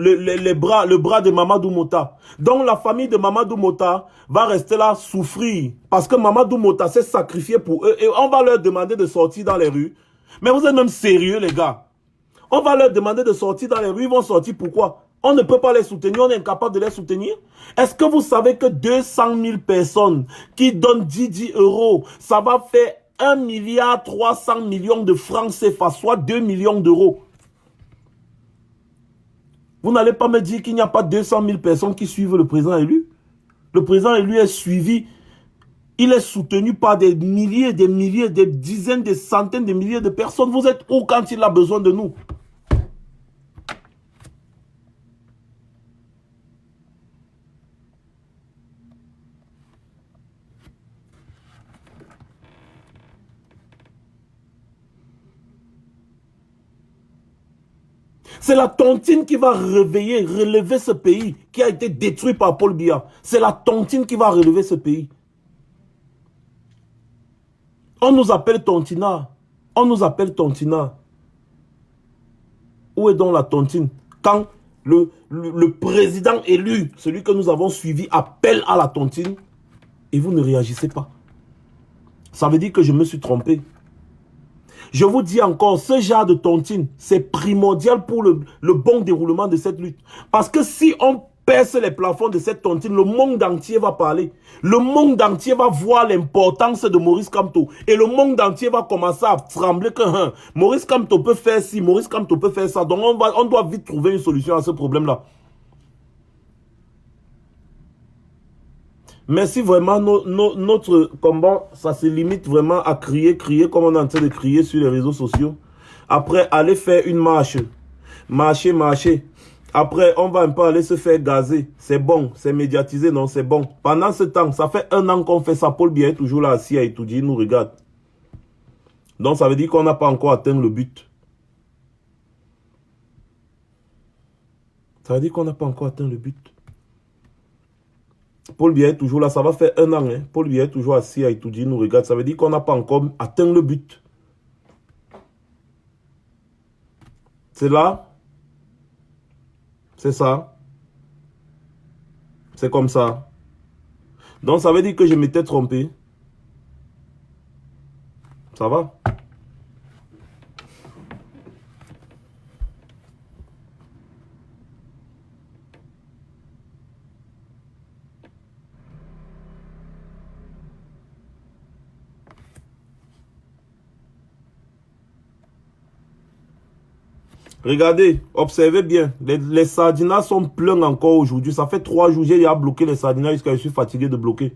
bras de Mamadou Mota. Donc la famille de Mamadou Mota va rester là souffrir. Parce que Mamadou Mota s'est sacrifié pour eux. Et on va leur demander de sortir dans les rues. Mais vous êtes même sérieux, les gars. On va leur demander de sortir dans les rues. Ils vont sortir pourquoi? On ne peut pas les soutenir. On est incapable de les soutenir. Est-ce que vous savez que 200 000 personnes qui donnent 10 euros, ça va faire 1,3 milliard de francs CFA, soit 2 millions d'euros. Vous n'allez pas me dire qu'il n'y a pas 200 000 personnes qui suivent le président élu. Le président élu est suivi, il est soutenu par des milliers, des dizaines, des centaines de milliers de personnes. Vous êtes où quand il a besoin de nous? C'est la tontine qui va relever ce pays qui a été détruit par Paul Biya. C'est la tontine qui va relever ce pays. On nous appelle tontina. On nous appelle tontina. Où est donc la tontine? Quand le président élu, celui que nous avons suivi, appelle à la tontine et vous ne réagissez pas. Ça veut dire que je me suis trompé. Je vous dis encore, ce genre de tontine, c'est primordial pour le bon déroulement de cette lutte. Parce que si on perce les plafonds de cette tontine, le monde entier va parler. Le monde entier va voir l'importance de Maurice Kamto. Et le monde entier va commencer à trembler que Maurice Kamto peut faire ci, Maurice Kamto peut faire ça. Donc on doit vite trouver une solution à ce problème-là. Mais si vraiment notre combat, ça se limite vraiment à crier comme on est en train de crier sur les réseaux sociaux. Après, aller faire une marche. Marcher. Après, on va un peu aller se faire gazer. C'est bon, c'est médiatisé, non, c'est bon. Pendant ce temps, ça fait 1 an qu'on fait ça. Paul Biya est toujours là assis à étudier, il nous regarde. Donc ça veut dire qu'on n'a pas encore atteint le but. Ça veut dire qu'on n'a pas encore atteint le but. Paul Biya est toujours là, ça va faire 1 an. Hein. Paul Biya est toujours assis à étudier, nous regarde. Ça veut dire qu'on n'a pas encore atteint le but. C'est là. C'est ça. C'est comme ça. Donc ça veut dire que je m'étais trompé. Ça va? Regardez, observez bien. Les sardinas sont pleins encore aujourd'hui. Ça fait 3 jours que j'ai bloqué les sardinas jusqu'à je suis fatigué de bloquer.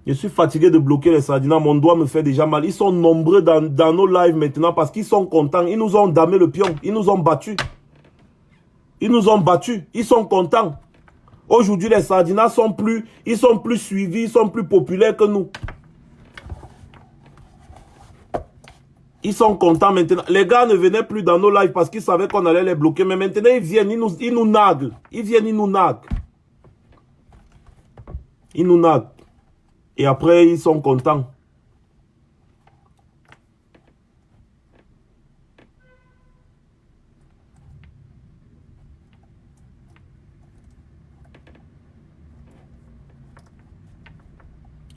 Je suis fatigué de bloquer les sardinas. Mon doigt me fait déjà mal. Ils sont nombreux dans nos lives maintenant parce qu'ils sont contents. Ils nous ont damé le pion. Ils nous ont battus. Ils sont contents. Aujourd'hui, les Sardinats sont plus suivis, ils sont plus populaires que nous. Ils sont contents maintenant. Les gars ne venaient plus dans nos lives parce qu'ils savaient qu'on allait les bloquer. Mais maintenant, ils viennent, ils nous naguent. Ils viennent, ils nous naguent. Ils nous naguent. Et après, ils sont contents.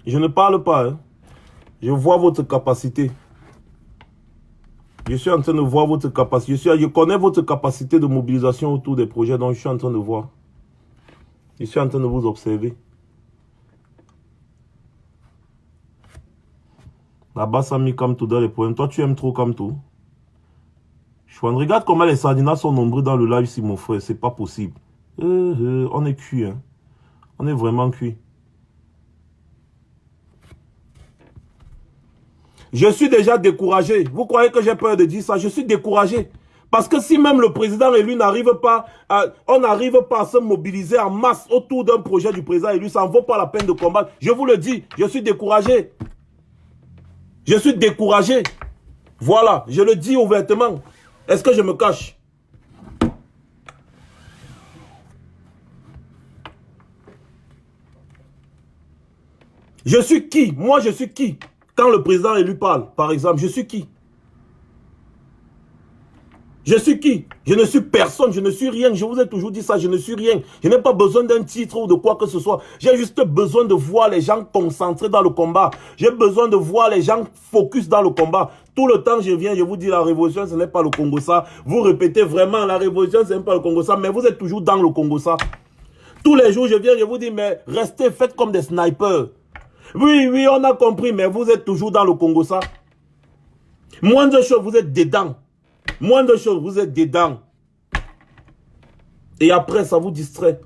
Je ne parle pas. Hein. Je vois votre capacité. Je suis en train de voir votre capacité. Je connais votre capacité de mobilisation autour des projets, donc je suis en train de voir. Je suis en train de vous observer. Là-bas, ça mis comme tout dans les problèmes. Toi, tu aimes trop comme tout. Regarde comment les Sardinats sont nombreux dans le live ici, mon frère. C'est pas possible. On est cuit. Hein. On est vraiment cuit. Je suis déjà découragé. Vous croyez que j'ai peur de dire ça? Je suis découragé. Parce que si même le président élu n'arrive pas, on n'arrive pas à se mobiliser en masse autour d'un projet du président élu, ça ne vaut pas la peine de combattre. Je vous le dis, je suis découragé. Je suis découragé. Voilà, je le dis ouvertement. Est-ce que je me cache? Je suis qui? Moi, je suis qui? Quand le président élu parle, par exemple, je suis qui? Je suis qui? Je ne suis personne, je ne suis rien. Je vous ai toujours dit ça, je ne suis rien. Je n'ai pas besoin d'un titre ou de quoi que ce soit. J'ai juste besoin de voir les gens concentrés dans le combat. J'ai besoin de voir les gens focus dans le combat. Tout le temps, je viens, je vous dis, la révolution, ce n'est pas le Congo-ça. Vous répétez vraiment, la révolution, ce n'est pas le Congo-ça, mais vous êtes toujours dans le Congo-ça. Tous les jours, je viens, je vous dis, mais restez, faites comme des snipers. Oui, oui, on a compris, mais vous êtes toujours dans le Congo-ça. Moins de choses, vous êtes dedans. Moins de choses, vous êtes dedans. Et après, ça vous distrait.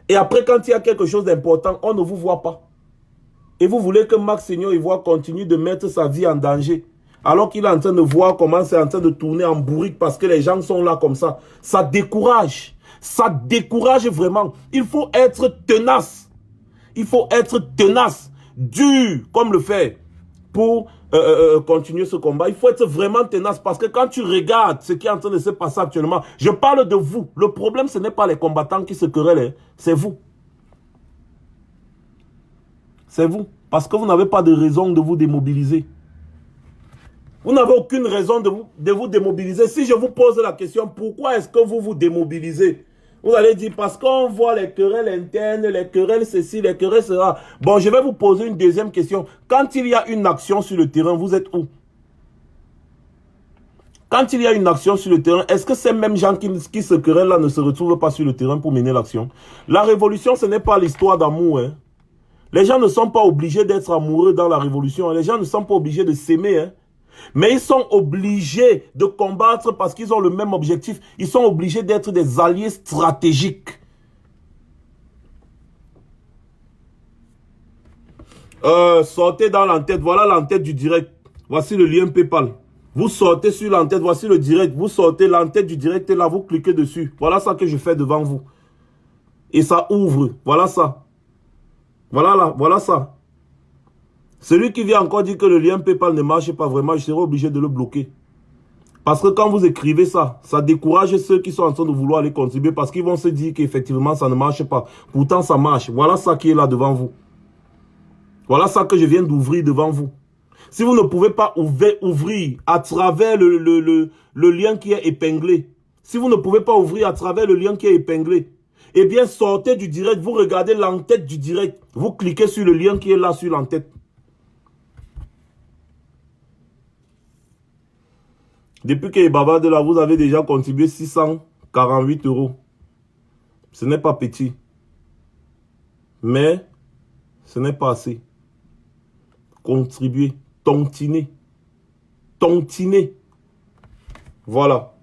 Et après, quand il y a quelque chose d'important, on ne vous voit pas. Et vous voulez que Max Seigneur Ivoire continue de mettre sa vie en danger. Alors qu'il est en train de voir comment c'est en train de tourner en bourrique parce que les gens sont là comme ça. Ça décourage. Ça décourage vraiment. Il faut être tenace. Il faut être tenace. Dur comme le fer pour continuer ce combat. Il faut être vraiment tenace parce que quand tu regardes ce qui est en train de se passer actuellement, je parle de vous. Le problème, ce n'est pas les combattants qui se querellent, c'est vous. C'est vous. Parce que vous n'avez pas de raison de vous démobiliser. Vous n'avez aucune raison de vous démobiliser. Si je vous pose la question, pourquoi est-ce que vous vous démobilisez? Vous allez dire, parce qu'on voit les querelles internes, les querelles ceci, les querelles cela. Bon, je vais vous poser une deuxième question. Quand il y a une action sur le terrain, vous êtes où? Quand il y a une action sur le terrain, est-ce que ces mêmes gens qui se querellent là ne se retrouvent pas sur le terrain pour mener l'action? La révolution, ce n'est pas l'histoire d'amour. Hein. Les gens ne sont pas obligés d'être amoureux dans la révolution. Les gens ne sont pas obligés de s'aimer. Hein. Mais ils sont obligés de combattre parce qu'ils ont le même objectif. Ils sont obligés d'être des alliés stratégiques. Sortez dans l'entête. Voilà l'entête du direct. Voici le lien PayPal. Vous sortez sur l'entête. Voici le direct. Vous sortez l'entête du direct et là, vous cliquez dessus. Voilà ça que je fais devant vous. Et ça ouvre. Voilà ça. Voilà là. Voilà ça. Celui qui vient encore dire que le lien PayPal ne marche pas vraiment, je serai obligé de le bloquer. Parce que quand vous écrivez ça, ça décourage ceux qui sont en train de vouloir aller contribuer parce qu'ils vont se dire qu'effectivement ça ne marche pas. Pourtant ça marche. Voilà ça qui est là devant vous. Voilà ça que je viens d'ouvrir devant vous. Si vous ne pouvez pas ouvrir à travers le lien qui est épinglé, si vous ne pouvez pas ouvrir à travers le lien qui est épinglé, eh bien sortez du direct, vous regardez l'entête du direct, vous cliquez sur le lien qui est là sur l'entête. Depuis que les bavards de là, vous avez déjà contribué 648 €. Ce n'est pas petit. Mais ce n'est pas assez. Contribuer. Tontiner. Tontiner. Voilà.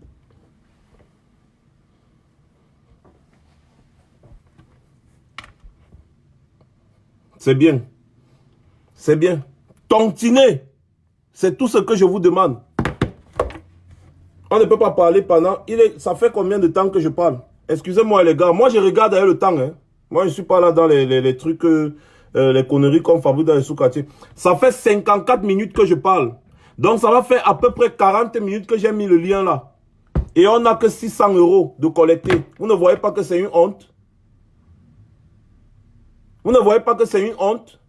C'est bien. C'est bien. Tontiner. C'est tout ce que je vous demande. On ne peut pas parler pendant... Ça fait combien de temps que je parle? Excusez-moi les gars. Moi, je regarde avec le temps. Hein. Moi, je ne suis pas là dans les trucs, les conneries qu'on fabrique dans les sous-quartiers. Ça fait 54 minutes que je parle. Donc, ça va faire à peu près 40 minutes que j'ai mis le lien là. Et on n'a que 600 € de collecter. Vous ne voyez pas que c'est une honte? Vous ne voyez pas que c'est une honte?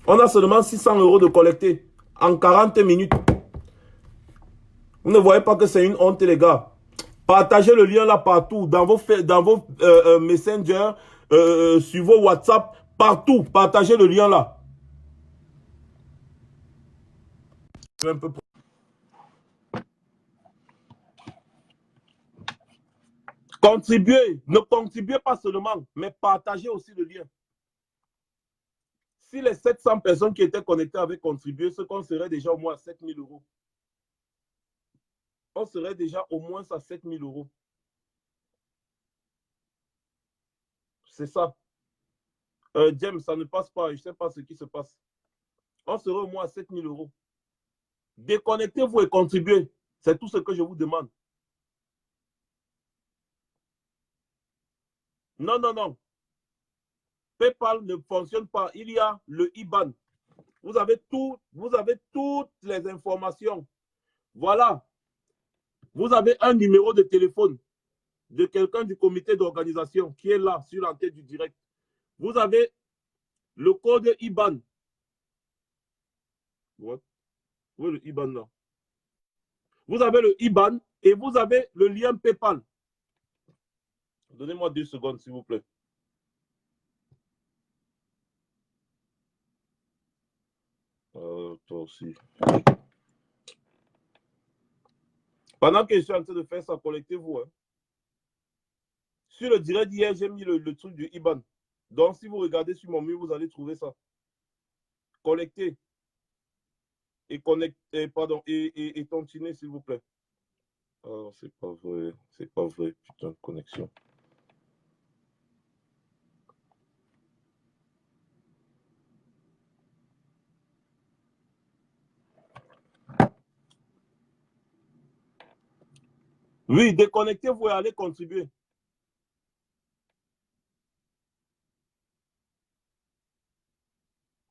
On a seulement 600 € de collecter en 40 minutes. Vous ne voyez pas que c'est une honte, les gars? Partagez le lien là partout, dans vos messengers, sur vos WhatsApp, partout. Partagez le lien là. Un peu. Contribuez, ne contribuez pas seulement, mais partagez aussi le lien. Si les 700 personnes qui étaient connectées avaient contribué, ce qu'on serait déjà au moins à 7000 €. On serait déjà au moins à 7000 €. C'est ça. James, ça ne passe pas. Je ne sais pas ce qui se passe. On serait au moins à 7000 €. Déconnectez-vous et contribuez. C'est tout ce que je vous demande. Non, non, non. PayPal ne fonctionne pas. Il y a le IBAN. Vous avez toutes les informations. Voilà. Vous avez un numéro de téléphone de quelqu'un du comité d'organisation qui est là sur la tête du direct. Vous avez le code IBAN. What? Oui, le IBAN là. Vous avez le IBAN et vous avez le lien PayPal. Donnez-moi 2 secondes, s'il vous plaît. Toi aussi. Pendant que je suis en train de faire ça, collectez-vous. Hein. Sur le direct d'hier, j'ai mis le truc du IBAN. Donc, si vous regardez sur mon mur, vous allez trouver ça. Collectez. Et connectez, pardon, et tontiner, s'il vous plaît. Oh, c'est pas vrai. C'est pas vrai. Putain de connexion. Oui, déconnectez-vous et allez contribuer.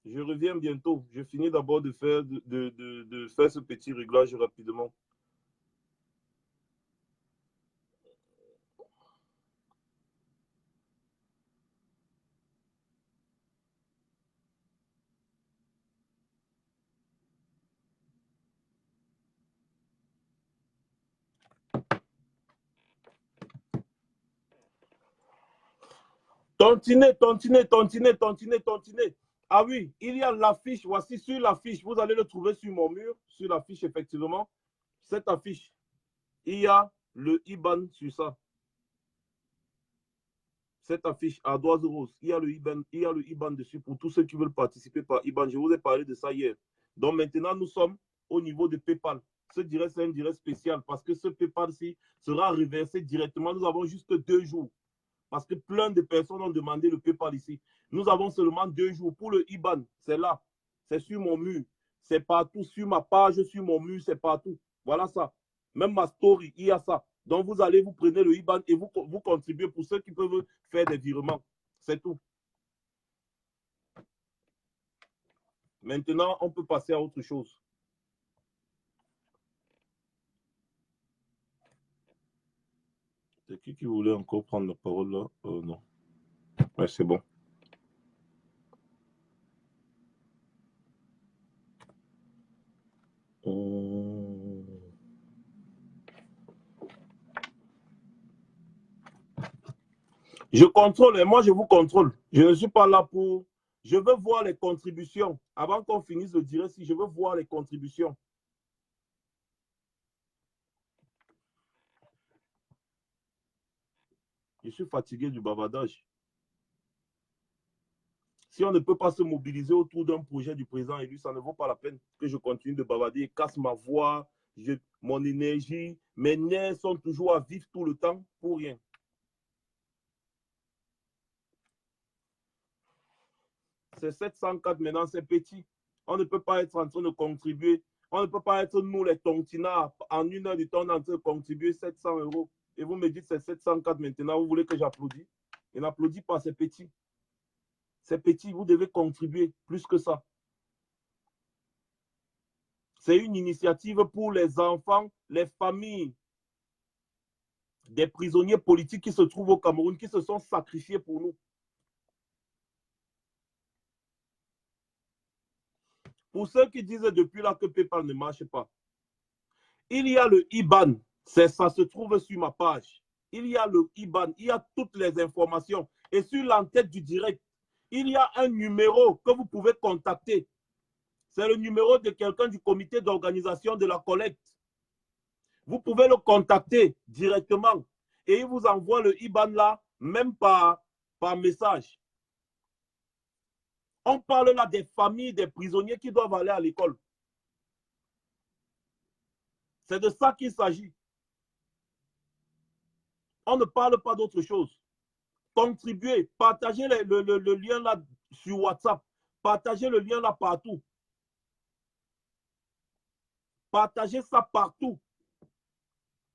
Je reviens bientôt. Je finis d'abord de faire, de faire ce petit réglage rapidement. Tontinez, tontinez, tontinez, tontinez, tontinez. Ah oui, il y a l'affiche. Voici sur l'affiche. Vous allez le trouver sur mon mur. Sur l'affiche, effectivement. Cette affiche. Il y a le IBAN sur ça. Cette affiche à doigts rose. Il y a le IBAN dessus pour tous ceux qui veulent participer par IBAN. Je vous ai parlé de ça hier. Donc maintenant, nous sommes au niveau de PayPal. Ce direct, c'est un direct spécial parce que ce PayPal-ci sera reversé directement. Nous avons juste 2 jours. Parce que plein de personnes ont demandé le PayPal ici. Nous avons seulement 2 jours. Pour le IBAN, c'est là. C'est sur mon mur. C'est partout. Sur ma page, sur mon mur, c'est partout. Voilà ça. Même ma story, il y a ça. Donc, vous allez, vous prenez le IBAN et vous contribuez pour ceux qui peuvent faire des virements. C'est tout. Maintenant, on peut passer à autre chose. C'est qui voulait encore prendre la parole là? Non. Ouais, c'est bon. Je contrôle et moi je vous contrôle. Je ne suis pas là pour... Je veux voir les contributions. Avant qu'on finisse le direct, si je veux voir les contributions. Je suis fatigué du bavardage. Si on ne peut pas se mobiliser autour d'un projet du président élu, ça ne vaut pas la peine que je continue de bavarder et casse ma voix, mon énergie, mes nerfs sont toujours à vivre tout le temps pour rien. C'est 704 maintenant, c'est petit. On ne peut pas être en train de contribuer. On ne peut pas être nous les tontinards. En 1 heure de temps, en train de contribuer 700 €. Et vous me dites c'est 704 maintenant, vous voulez que j'applaudisse? Il n'applaudit pas, c'est petit. C'est petit, vous devez contribuer plus que ça. C'est une initiative pour les enfants, les familles des prisonniers politiques qui se trouvent au Cameroun, qui se sont sacrifiés pour nous. Pour ceux qui disent depuis là que PayPal ne marche pas, il y a le IBAN, ça se trouve sur ma page. Il y a le IBAN, il y a toutes les informations. Et sur l'entête du direct, il y a un numéro que vous pouvez contacter. C'est le numéro de quelqu'un du comité d'organisation de la collecte. Vous pouvez le contacter directement et il vous envoie le IBAN là, même par message. On parle là des familles des prisonniers qui doivent aller à l'école. C'est de ça qu'il s'agit. On ne parle pas d'autre chose. Contribuez, partagez le lien là sur WhatsApp. Partagez le lien là partout. Partagez ça partout.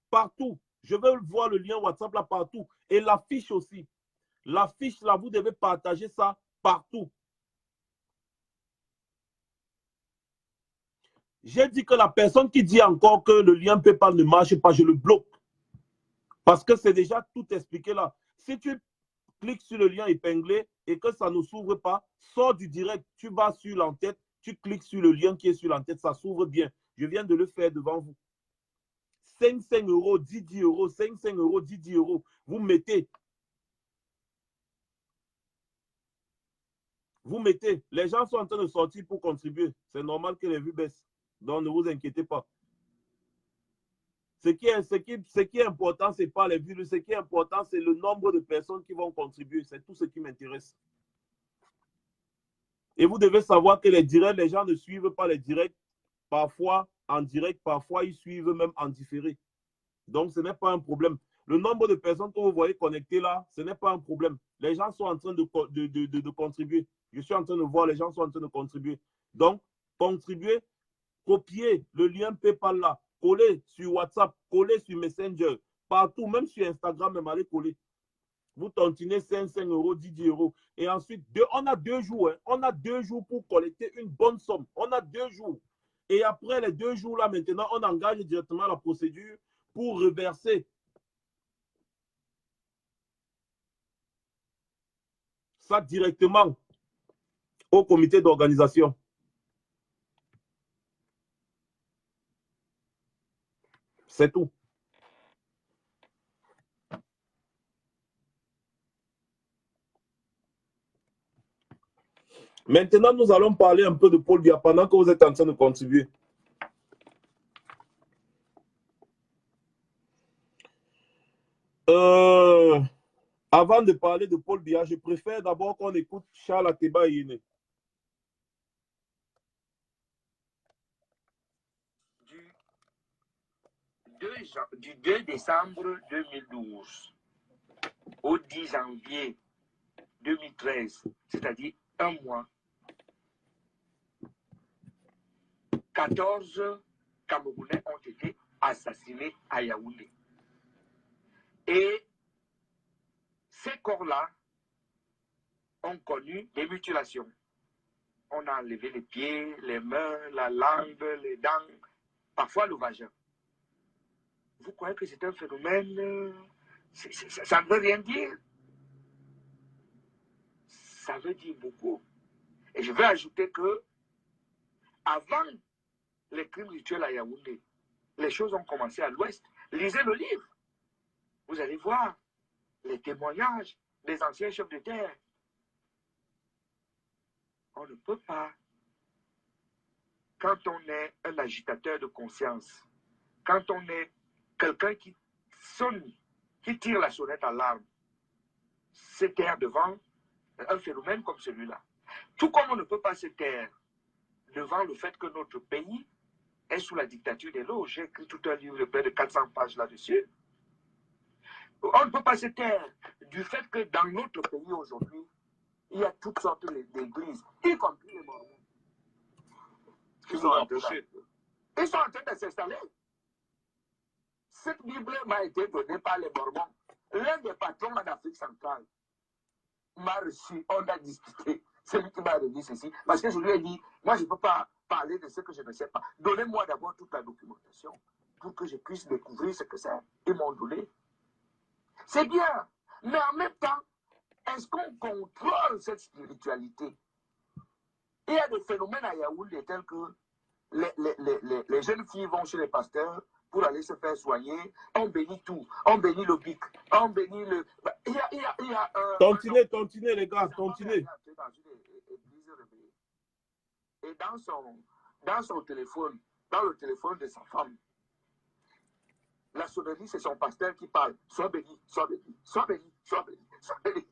Partout. Je veux voir le lien WhatsApp là partout. Et l'affiche aussi. L'affiche là, vous devez partager ça partout. J'ai dit que la personne qui dit encore que le lien PayPal ne marche pas, je le bloque. Parce que c'est déjà tout expliqué là. Si tu cliques sur le lien épinglé et que ça ne s'ouvre pas, sors du direct, tu vas sur l'entête, tu cliques sur le lien qui est sur l'entête, ça s'ouvre bien. Je viens de le faire devant vous. 5 euros, 10 euros, 5 euros, 10 euros. Vous mettez. Vous mettez. Les gens sont en train de sortir pour contribuer. C'est normal que les vues baissent. Donc ne vous inquiétez pas. Ce qui est important, ce n'est pas les vues. Ce qui est important, c'est le nombre de personnes qui vont contribuer. C'est tout ce qui m'intéresse. Et vous devez savoir que les directs, les gens ne suivent pas les directs. Parfois en direct, parfois ils suivent même en différé. Donc ce n'est pas un problème. Le nombre de personnes que vous voyez connectées là, ce n'est pas un problème. Les gens sont en train de contribuer. Je suis en train de voir, les gens sont en train de contribuer. Donc, contribuer, copier le lien PayPal là, coller sur WhatsApp, coller sur Messenger, partout, même sur Instagram, même allez coller. Vous tontiner 5 euros, 10 euros. Et ensuite, on a 2 jours. Hein. On a 2 jours pour collecter une bonne somme. On a 2 jours. Et après les 2 jours là, maintenant, on engage directement la procédure pour reverser ça directement au comité d'organisation. C'est tout. Maintenant, nous allons parler un peu de Paul Biya pendant que vous êtes en train de contribuer. Avant de parler de Paul Biya, je préfère d'abord qu'on écoute Charles Ateba Yene. Du 2 décembre 2012 au 10 janvier 2013, c'est-à-dire un mois, 14 Camerounais ont été assassinés à Yaoundé. Et ces corps-là ont connu des mutilations. On a enlevé les pieds, les mains, la langue, les dents, parfois le vagin. Vous croyez que c'est un phénomène, ça ne veut rien dire. Ça veut dire beaucoup. Et je vais ajouter que, avant les crimes rituels à Yaoundé, les choses ont commencé à l'ouest. Lisez le livre. Vous allez voir les témoignages des anciens chefs de terre. On ne peut pas, quand on est un agitateur de conscience, quand on est quelqu'un qui sonne, qui tire la sonnette à l'alarme, se taire devant un phénomène comme celui-là. Tout comme on ne peut pas se taire devant le fait que notre pays est sous la dictature des loges. J'ai écrit tout un livre de près de 400 pages là-dessus. On ne peut pas se taire du fait que dans notre pays aujourd'hui, il y a toutes sortes d'églises, y compris les Mormons. Ils sont en train de s'installer. Cette Bible m'a été donnée par les Mormons, l'un des patrons en Afrique centrale. m'a reçu, on a discuté. C'est lui qui m'a redit ceci. Parce que je lui ai dit, moi, je ne peux pas parler de ce que je ne sais pas. Donnez-moi d'abord toute la documentation pour que je puisse découvrir ce que c'est. Ils m'ont donné. C'est bien. Mais en même temps, est-ce qu'on contrôle cette spiritualité? Il y a des phénomènes à Yaoundé tels que les jeunes filles vont chez les pasteurs pour aller se faire soigner. On bénit tout. On bénit le bic. On bénit le... Il y a Continuez, les gars, continuez. Et dans son téléphone, dans le téléphone de sa femme, la sonnerie, c'est son pasteur qui parle. Sois béni, sois béni, sois béni, sois béni, sois béni.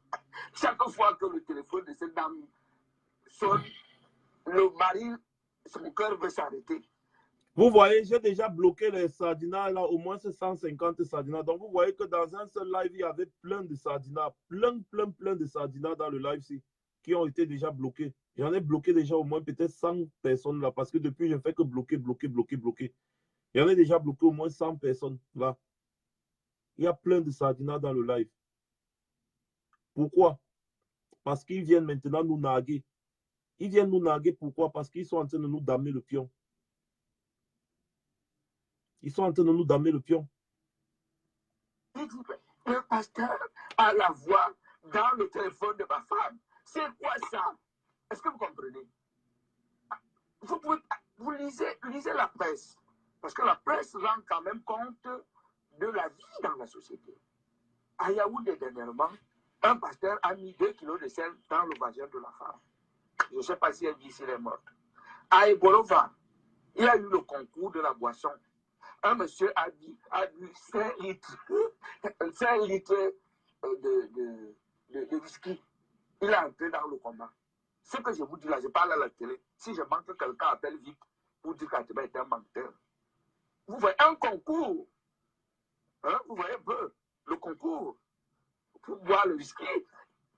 Chaque fois que le téléphone de cette dame sonne, le mari, son cœur veut s'arrêter. Vous voyez, j'ai déjà bloqué les sardinas, là, au moins 150 sardinas. Donc, vous voyez que dans un seul live, il y avait plein de sardinas, plein de sardinas dans le live-ci, qui ont été déjà bloqués. J'en ai bloqué déjà au moins peut-être 100 personnes là, parce que depuis, je ne fais que bloquer. Il y en a déjà bloqué au moins 100 personnes là. Il y a plein de sardinas dans le live. Pourquoi? Parce qu'ils viennent maintenant nous narguer. Ils viennent nous narguer, pourquoi? Parce qu'ils sont en train de nous damer le pion. Ils sont en train de nous damer le pion. Il dit, le pasteur a la voix dans le téléphone de ma femme. C'est quoi ça? Est-ce que vous comprenez? Vous lisez la presse. Parce que la presse rend quand même compte de la vie dans la société. À Yaoundé, dernièrement, un pasteur a mis 2 kilos de sel dans le vagin de la femme. Je ne sais pas si elle dit s'il est morte. À Ebolova, il y a eu le concours de la boisson. Un monsieur a bu 5 litres, 5 litres de whisky. Il est entré dans le combat. Ce que je vous dis là, je parle à la télé. Si je manque, quelqu'un appelle vite pour dire qu'Ateba est un menteur. Vous voyez un concours. Hein, vous voyez un peu le concours pour boire le whisky.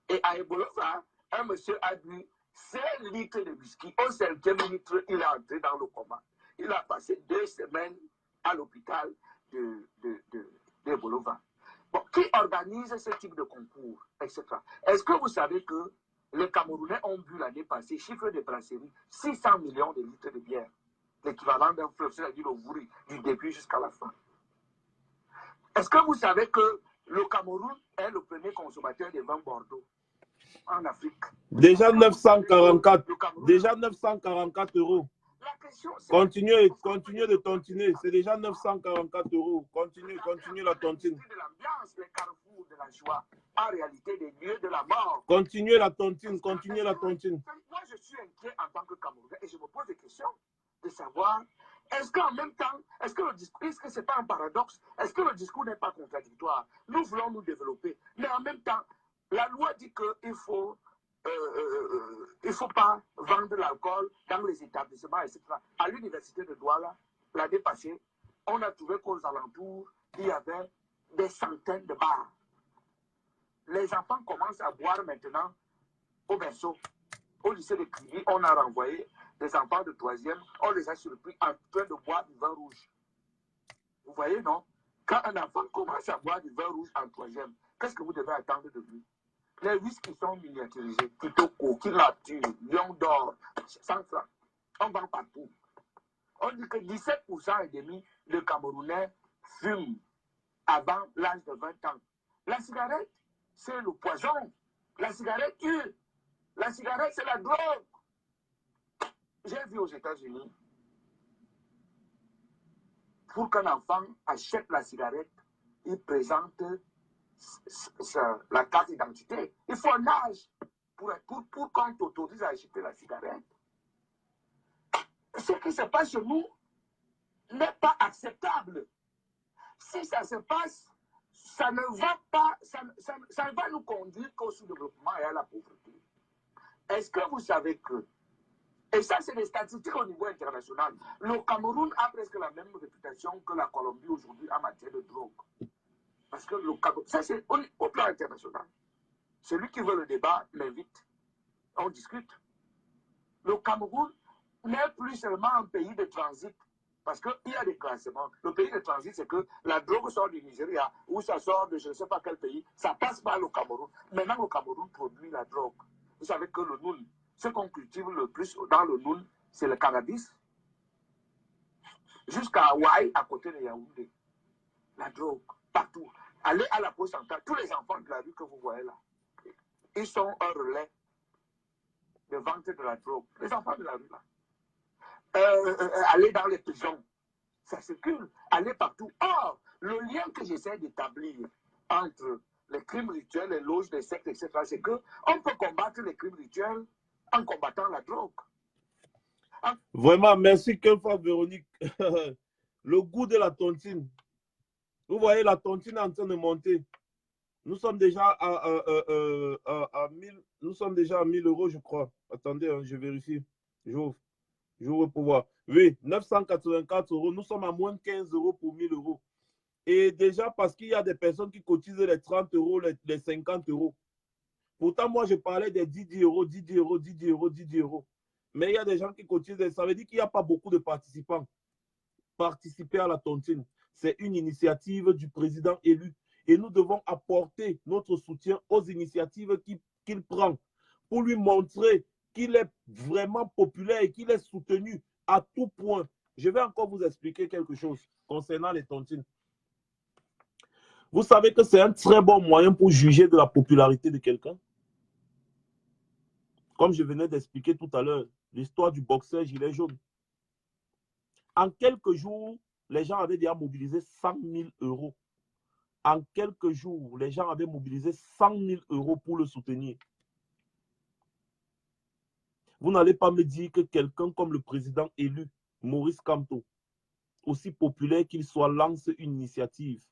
Et à Ebolova, un monsieur a bu 5 litres de whisky. Au 5e litre, il est entré dans le combat. Il a passé 2 semaines à l'hôpital de Bolova. Bon, qui organise ce type de concours, etc. Est-ce que vous savez que les Camerounais ont bu l'année passée, chiffre de brasserie, 600 millions de litres de bière, l'équivalent d'un fleuve, c'est-à-dire le Vouri, du début jusqu'à la fin. Est-ce que vous savez que le Cameroun est le premier consommateur de vin Bordeaux en Afrique? Déjà 944. Déjà 944 euros. La question, continuez de tontiner. C'est déjà 944 euros. Continuez la tontine. De l'ambiance, les carrefours de la joie, en réalité des lieux de la mort. Continuez la tontine. Moi, je suis inquiet en tant que Camerounais et je me pose des questions de savoir, est-ce qu'en même temps, est-ce que ce n'est pas un paradoxe? Est-ce que le discours n'est pas contradictoire? Nous voulons nous développer, mais en même temps, la loi dit qu'il ne faut pas vendre l'alcool dans les établissements, etc. À l'université de Douala, l'année passée, on a trouvé qu'aux alentours, il y avait des centaines de bars. Les enfants commencent à boire maintenant au berceau. Au lycée de Krivi, on a renvoyé des enfants de 3e, on les a surpris en train de boire du vin rouge. Vous voyez, non? Quand un enfant commence à boire du vin rouge en 3e, qu'est-ce que vous devez attendre de lui? Les whisky sont miniaturisés, Kitoko, Kilature, Lion d'or, 100 francs. On vend partout. On dit que 17% et demi de Camerounais fument avant l'âge de 20 ans. La cigarette, c'est le poison. La cigarette tue. La cigarette, c'est la drogue. J'ai vu aux États-Unis, pour qu'un enfant achète la cigarette, il présente la carte d'identité. Il faut un âge pour qu'on t'autorise à acheter la cigarette. Ce qui se passe chez nous n'est pas acceptable. Si ça se passe, ça ne va pas, ça va nous conduire qu'au sous-développement et à la pauvreté. Est-ce que vous savez que, et ça c'est des statistiques au niveau international, le Cameroun a presque la même réputation que la Colombie aujourd'hui en matière de drogue. Parce que le Cameroun, ça c'est au plan international. Celui qui veut le débat m'invite. On discute. Le Cameroun n'est plus seulement un pays de transit Parce qu'il y a des classements. Le pays de transit, c'est que la drogue sort du Nigeria ou ça sort de je ne sais pas quel pays. Ça passe par le Cameroun. Maintenant, le Cameroun produit la drogue. Vous savez que le Noun, ce qu'on cultive le plus dans le Noun, c'est le cannabis. Jusqu'à Hawaï, à côté de Yaoundé. La drogue, partout. Allez à la poste centrale. Tous les enfants de la rue que vous voyez là, ils sont un relais de vente de la drogue. Les enfants de la rue là. Aller dans les prisons, ça circule, aller partout. Or, le lien que j'essaie d'établir entre les crimes rituels, les loges, les sectes, etc., c'est qu'on peut combattre les crimes rituels en combattant la drogue. Vraiment, merci quelquefois, Véronique. Le goût de la tontine. Vous voyez, la tontine est en train de monter. Nous sommes déjà à 1000, nous sommes déjà à 1000 euros, je crois. Attendez, hein, je vérifie. J'ouvre pour voir. Oui, 984 euros. Nous sommes à moins de 15 euros pour 1000 euros. Et déjà, parce qu'il y a des personnes qui cotisent les 30 euros, les 50 euros. Pourtant, moi, je parlais des 10 euros, 10 euros, 10 euros, 10 euros. Mais il y a des gens qui cotisent. Ça veut dire qu'il n'y a pas beaucoup de participants. Participer à la tontine, c'est une initiative du président élu. Et nous devons apporter notre soutien aux initiatives qu'il prend pour lui montrer qu'il est vraiment populaire et qu'il est soutenu à tout point. Je vais encore vous expliquer quelque chose concernant les tontines. Vous savez que c'est un très bon moyen pour juger de la popularité de quelqu'un. Comme je venais d'expliquer tout à l'heure, l'histoire du boxeur gilet jaune. En quelques jours, les gens avaient déjà mobilisé 100 000 euros. En quelques jours, les gens avaient mobilisé 100 000 euros pour le soutenir. Vous n'allez pas me dire que quelqu'un comme le président élu, Maurice Kamto, aussi populaire qu'il soit, lance une initiative.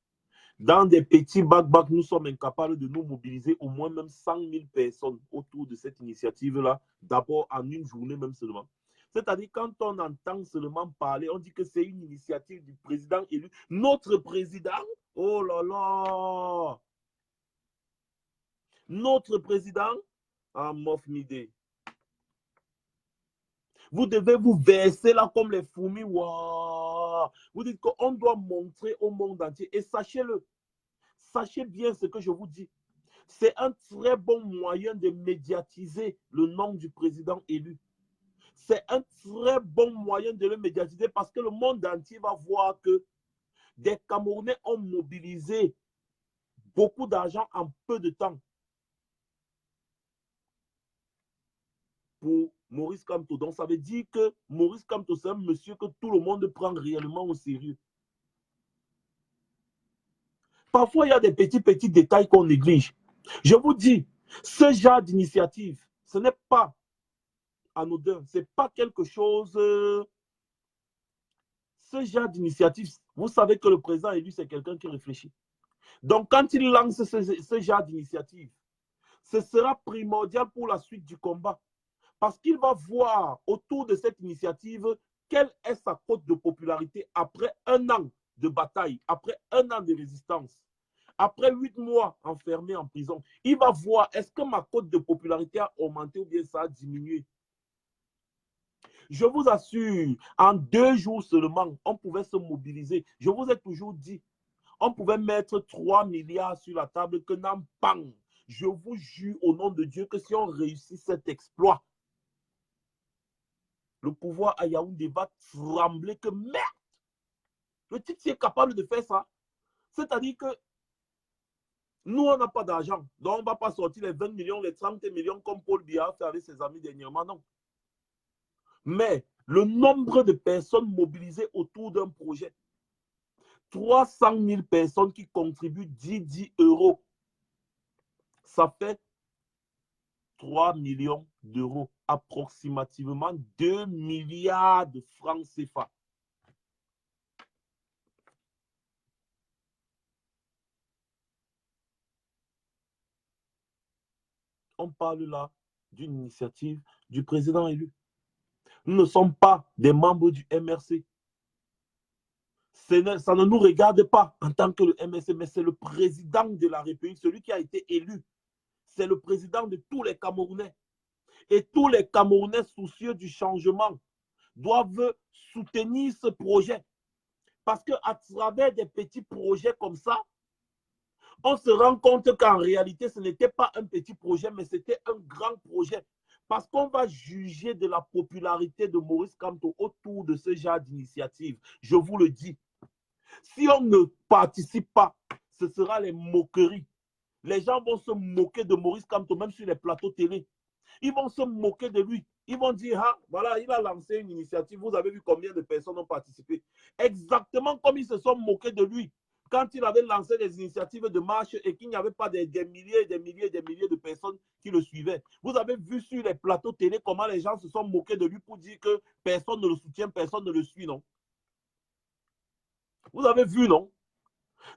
Dans des petits bac-bac, nous sommes incapables de nous mobiliser au moins même 100 000 personnes autour de cette initiative-là, d'abord en une journée même seulement. C'est-à-dire, quand on entend seulement parler, on dit que c'est une initiative du président élu. Notre président, oh là là! Notre président, ah, mof midé. Vous devez vous verser là comme les fourmis. Wow. Vous dites qu'on doit montrer au monde entier. Et sachez-le, sachez bien ce que je vous dis. C'est un très bon moyen de médiatiser le nom du président élu. C'est un très bon moyen de le médiatiser parce que le monde entier va voir que des Camerounais ont mobilisé beaucoup d'argent en peu de temps pour Maurice Kamto. Donc, ça veut dire que Maurice Kamto, c'est un monsieur que tout le monde prend réellement au sérieux. Parfois, il y a des petits détails qu'on néglige. Je vous dis, ce genre d'initiative, ce n'est pas anodin, ce n'est pas quelque chose... ce genre d'initiative, vous savez que le président élu, c'est quelqu'un qui réfléchit. Donc, quand il lance ce genre d'initiative, ce sera primordial pour la suite du combat. Parce qu'il va voir autour de cette initiative quelle est sa cote de popularité après un an de bataille, après un an de résistance, après 8 mois enfermé en prison. Il va voir est-ce que ma cote de popularité a augmenté ou bien ça a diminué. Je vous assure, en 2 jours seulement, on pouvait se mobiliser. Je vous ai toujours dit, on pouvait mettre 3 milliards sur la table que n'en pang. Je vous jure au nom de Dieu que si on réussit cet exploit, le pouvoir à Yaoundé va trembler que merde. Le type est capable de faire ça. C'est-à-dire que nous, on n'a pas d'argent. Donc, on ne va pas sortir les 20 millions, les 30 millions comme Paul Biya fait avec ses amis dernièrement. Non. Mais le nombre de personnes mobilisées autour d'un projet, 300 000 personnes qui contribuent 10 euros, ça fait 3 millions d'euros, approximativement 2 milliards de francs CFA. On parle là d'une initiative du président élu. Nous ne sommes pas des membres du MRC. Ça ne nous regarde pas en tant que le MRC, mais c'est le président de la République, celui qui a été élu. C'est le président de tous les Camerounais. Et tous les Camerounais soucieux du changement, doivent soutenir ce projet. Parce qu'à travers des petits projets comme ça, on se rend compte qu'en réalité, ce n'était pas un petit projet, mais c'était un grand projet. Parce qu'on va juger de la popularité de Maurice Kamto autour de ce genre d'initiative. Je vous le dis. Si on ne participe pas, ce sera les moqueries. Les gens vont se moquer de Maurice Kamto, même sur les plateaux télé. Ils vont se moquer de lui. Ils vont dire, ah, voilà, il a lancé une initiative. Vous avez vu combien de personnes ont participé. Exactement comme ils se sont moqués de lui quand il avait lancé des initiatives de marche et qu'il n'y avait pas des milliers et des milliers et des milliers de personnes qui le suivaient. Vous avez vu sur les plateaux télé comment les gens se sont moqués de lui pour dire que personne ne le soutient, personne ne le suit, non? Vous avez vu, non?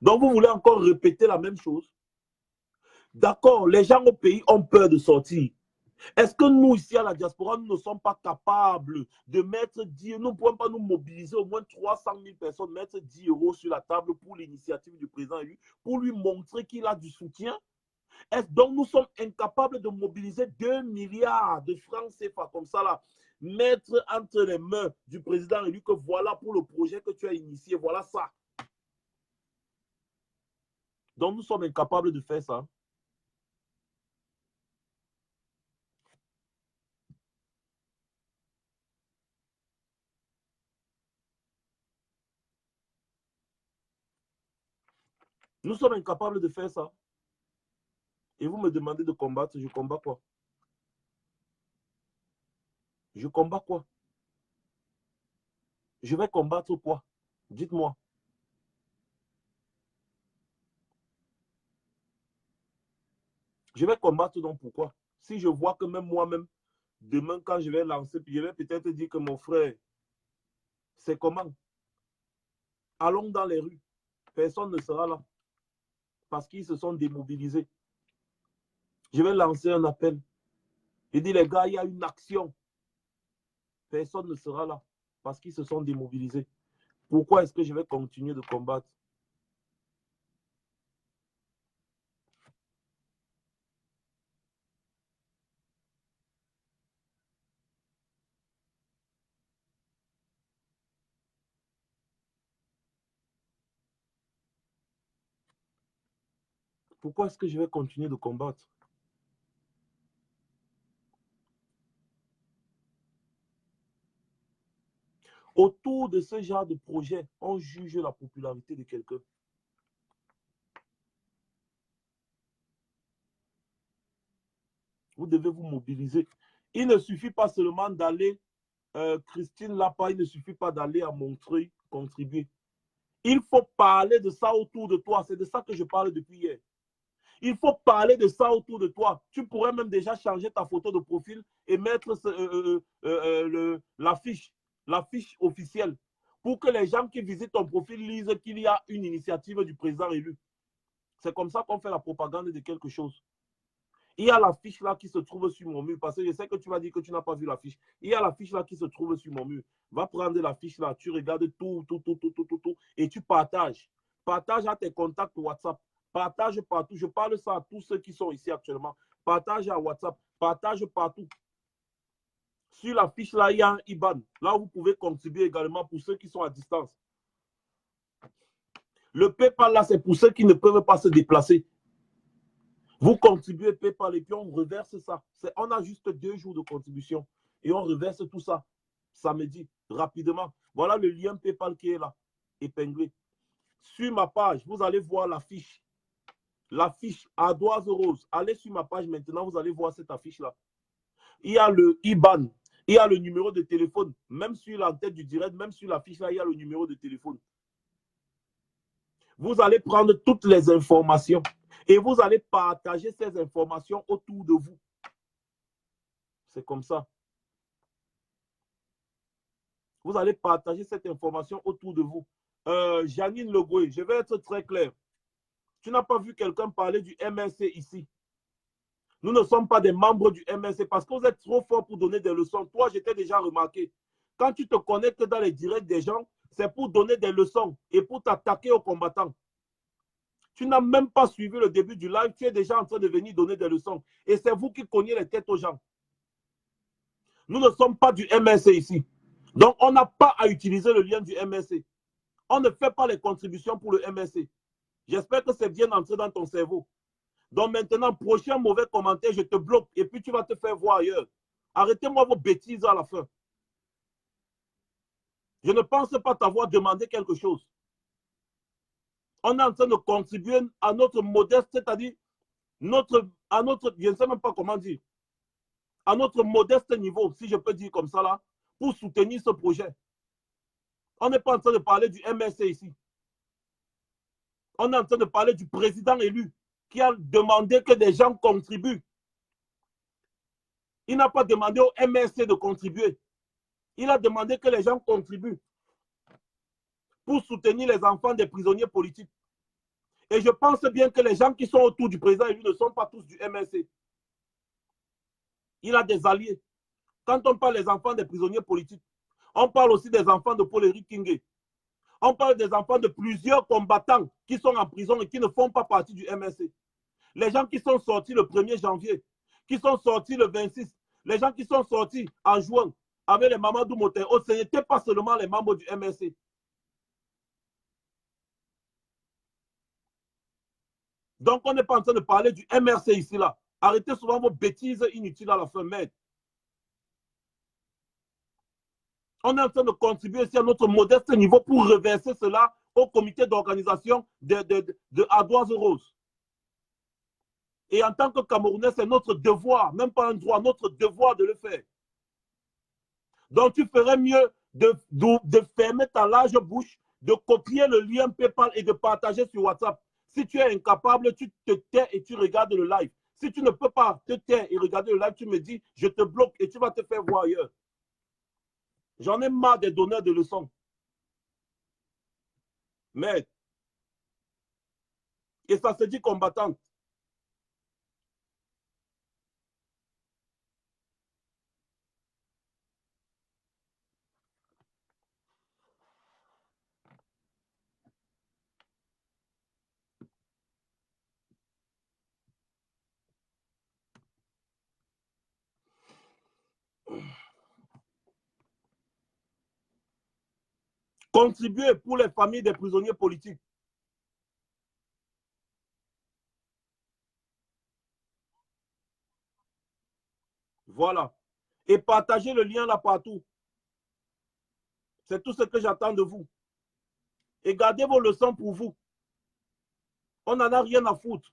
Donc vous voulez encore répéter la même chose? D'accord, les gens au pays ont peur de sortir. Est-ce que nous, ici à la diaspora, nous ne sommes pas capables de mettre 10, nous ne pouvons pas nous mobiliser au moins 300 000 personnes, mettre 10 € sur la table pour l'initiative du président élu, pour lui montrer qu'il a du soutien? Donc nous sommes incapables de mobiliser 2 milliards de francs CFA comme ça là, mettre entre les mains du président élu que voilà pour le projet que tu as initié, voilà ça. Donc nous sommes incapables de faire ça. Nous sommes incapables de faire ça. Et vous me demandez de combattre, je combats quoi? Je combats quoi? Je vais combattre quoi? Dites-moi. Je vais combattre donc pourquoi? Si je vois que même moi-même, demain quand je vais lancer, puis je vais peut-être dire que mon frère, c'est comment? Allons dans les rues. Personne ne sera là. Parce qu'ils se sont démobilisés. Je vais lancer un appel. Je dis les gars, il y a une action. Personne ne sera là. Parce qu'ils se sont démobilisés. Pourquoi est-ce que je vais continuer de combattre? Pourquoi est-ce que je vais continuer de combattre? Autour de ce genre de projet, on juge la popularité de quelqu'un. Vous devez vous mobiliser. Il ne suffit pas seulement d'aller, Christine Lapa, il ne suffit pas d'aller à Montreuil contribuer. Il faut parler de ça autour de toi. C'est de ça que je parle depuis hier. Il faut parler de ça autour de toi. Tu pourrais même déjà changer ta photo de profil et mettre l'affiche officielle pour que les gens qui visitent ton profil lisent qu'il y a une initiative du président élu. C'est comme ça qu'on fait la propagande de quelque chose. Il y a l'affiche là qui se trouve sur mon mur, parce que je sais que tu vas dire que tu n'as pas vu l'affiche. Il y a l'affiche là qui se trouve sur mon mur. Va prendre l'affiche là, tu regardes tout, et tu partages. Partage à tes contacts WhatsApp. Partage partout. Je parle ça à tous ceux qui sont ici actuellement. Partage à WhatsApp. Partage partout. Sur l'affiche là, il y a un IBAN. Là, vous pouvez contribuer également pour ceux qui sont à distance. Le PayPal là, c'est pour ceux qui ne peuvent pas se déplacer. Vous contribuez PayPal et puis on reverse ça. On a juste 2 jours de contribution et on reverse tout ça samedi, rapidement. Voilà le lien PayPal qui est là, épinglé. Sur ma page, vous allez voir l'affiche. L'affiche Ardoise Rose. Allez sur ma page maintenant, vous allez voir cette affiche-là. Il y a le IBAN, il y a le numéro de téléphone. Même sur la tête du direct, même sur l'affiche là, il y a le numéro de téléphone. Vous allez prendre toutes les informations et vous allez partager ces informations autour de vous. C'est comme ça. Vous allez partager cette information autour de vous. Janine Legoué, je vais être très clair. Tu n'as pas vu quelqu'un parler du MRC ici. Nous ne sommes pas des membres du MRC parce que vous êtes trop fort pour donner des leçons. Toi, je t'ai déjà remarqué. Quand tu te connectes dans les directs des gens, c'est pour donner des leçons et pour t'attaquer aux combattants. Tu n'as même pas suivi le début du live, tu es déjà en train de venir donner des leçons. Et c'est vous qui cognez les têtes aux gens. Nous ne sommes pas du MRC ici. Donc, on n'a pas à utiliser le lien du MSC. On ne fait pas les contributions pour le MSC. J'espère que c'est bien entré dans ton cerveau. Donc maintenant, prochain mauvais commentaire, je te bloque et puis tu vas te faire voir ailleurs. Arrêtez-moi vos bêtises à la fin. Je ne pense pas t'avoir demandé quelque chose. On est en train de contribuer à notre modeste, c'est-à-dire à notre, je ne sais même pas comment dire, à notre modeste niveau, si je peux dire comme ça là, pour soutenir ce projet. On n'est pas en train de parler du MSC ici. On est en train de parler du président élu qui a demandé que des gens contribuent. Il n'a pas demandé au MSC de contribuer. Il a demandé que les gens contribuent pour soutenir les enfants des prisonniers politiques. Et je pense bien que les gens qui sont autour du président élu ne sont pas tous du MSC. Il a des alliés. Quand on parle des enfants des prisonniers politiques, on parle aussi des enfants de Paul-Éric Kingé. On parle des enfants de plusieurs combattants qui sont en prison et qui ne font pas partie du MSC. Les gens qui sont sortis le 1er janvier, qui sont sortis le 26, les gens qui sont sortis en juin avec les Mamadou Motero, ce n'étaient pas seulement les membres du MSC. Donc, on n'est pas en train de parler du MRC ici, là. Arrêtez souvent vos bêtises inutiles à la fin, merde. On est en train de contribuer ici à notre modeste niveau pour reverser cela au comité d'organisation de Ardoise Rose. Et en tant que Camerounais, c'est notre devoir, même pas un droit, notre devoir de le faire. Donc, tu ferais mieux de fermer ta large bouche, de copier le lien PayPal et de partager sur WhatsApp. Si tu es incapable, tu te tais et tu regardes le live. Si tu ne peux pas te taire et regarder le live, tu me dis, je te bloque et tu vas te faire voir ailleurs. J'en ai marre des donneurs de leçons. Mais, et ça se dit combattante. Contribuer pour les familles des prisonniers politiques. Voilà. Et partagez le lien là partout. C'est tout ce que j'attends de vous. Et gardez vos leçons pour vous. On n'en a rien à foutre.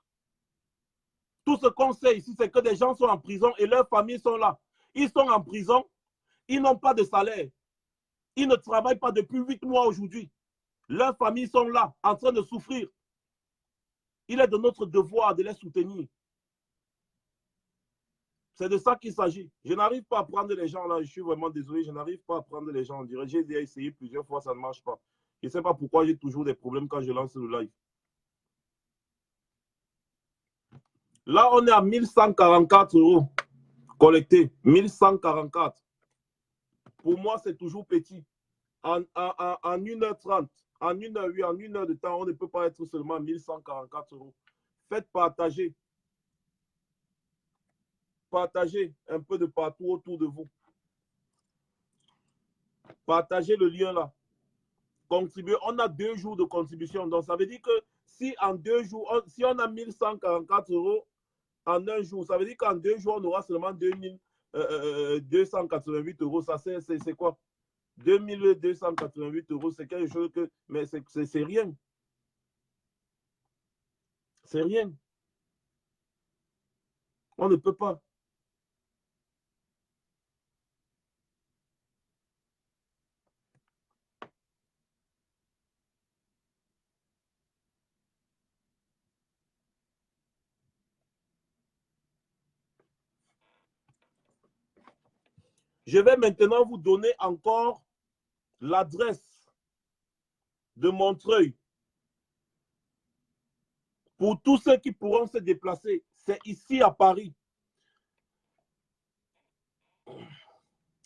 Tout ce qu'on sait ici, c'est que des gens sont en prison et leurs familles sont là. Ils sont en prison, ils n'ont pas de salaire. Ils ne travaillent pas depuis 8 mois aujourd'hui. Leurs familles sont là, en train de souffrir. Il est de notre devoir de les soutenir. C'est de ça qu'il s'agit. Je n'arrive pas à prendre les gens là, je suis vraiment désolé, je n'arrive pas à prendre les gens en direct. J'ai essayé plusieurs fois, ça ne marche pas. Je ne sais pas pourquoi j'ai toujours des problèmes quand je lance le live. Là, on est à 1144 € collectés. 1144. Pour moi, c'est toujours petit. En 1h30, en 1h, oui, en 1 heure de temps, on ne peut pas être seulement à 1144 €. Faites partager. Partagez un peu de partout autour de vous. Partagez le lien là. Contribuez. On a 2 jours de contribution. Donc, ça veut dire que si en 2 jours, si on a 1144 € en un jour, ça veut dire qu'en 2 jours, on aura seulement 2288 €. Ça, c'est quoi? 2288 €, c'est quelque chose que... Mais c'est rien. C'est rien. On ne peut pas. Je vais maintenant vous donner encore l'adresse de Montreuil. Pour tous ceux qui pourront se déplacer, c'est ici à Paris.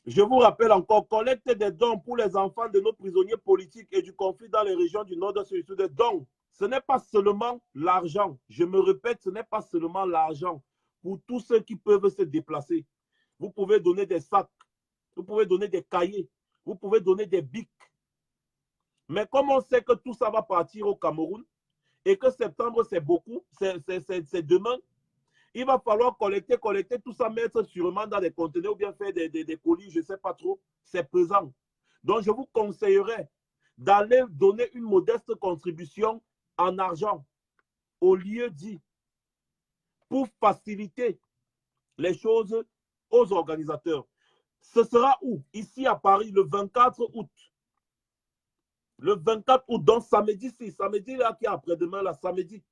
Je vous rappelle encore, collecte des dons pour les enfants de nos prisonniers politiques et du conflit dans les régions du Nord sur des dons. Ce n'est pas seulement l'argent. Je me répète, ce n'est pas seulement l'argent. Pour tous ceux qui peuvent se déplacer, vous pouvez donner des sacs, vous pouvez donner des cahiers, Vous pouvez donner des bics. Mais comme on sait que tout ça va partir au Cameroun et que septembre, c'est beaucoup, c'est demain, il va falloir collecter tout ça, mettre sûrement dans des conteneurs ou bien faire des colis, je ne sais pas trop. C'est pesant. Donc, je vous conseillerais d'aller donner une modeste contribution en argent au lieu dit pour faciliter les choses aux organisateurs. Ce sera où? Ici à Paris, le 24 août. Le 24 août, donc samedi, samedi là qui est après-demain, là, samedi,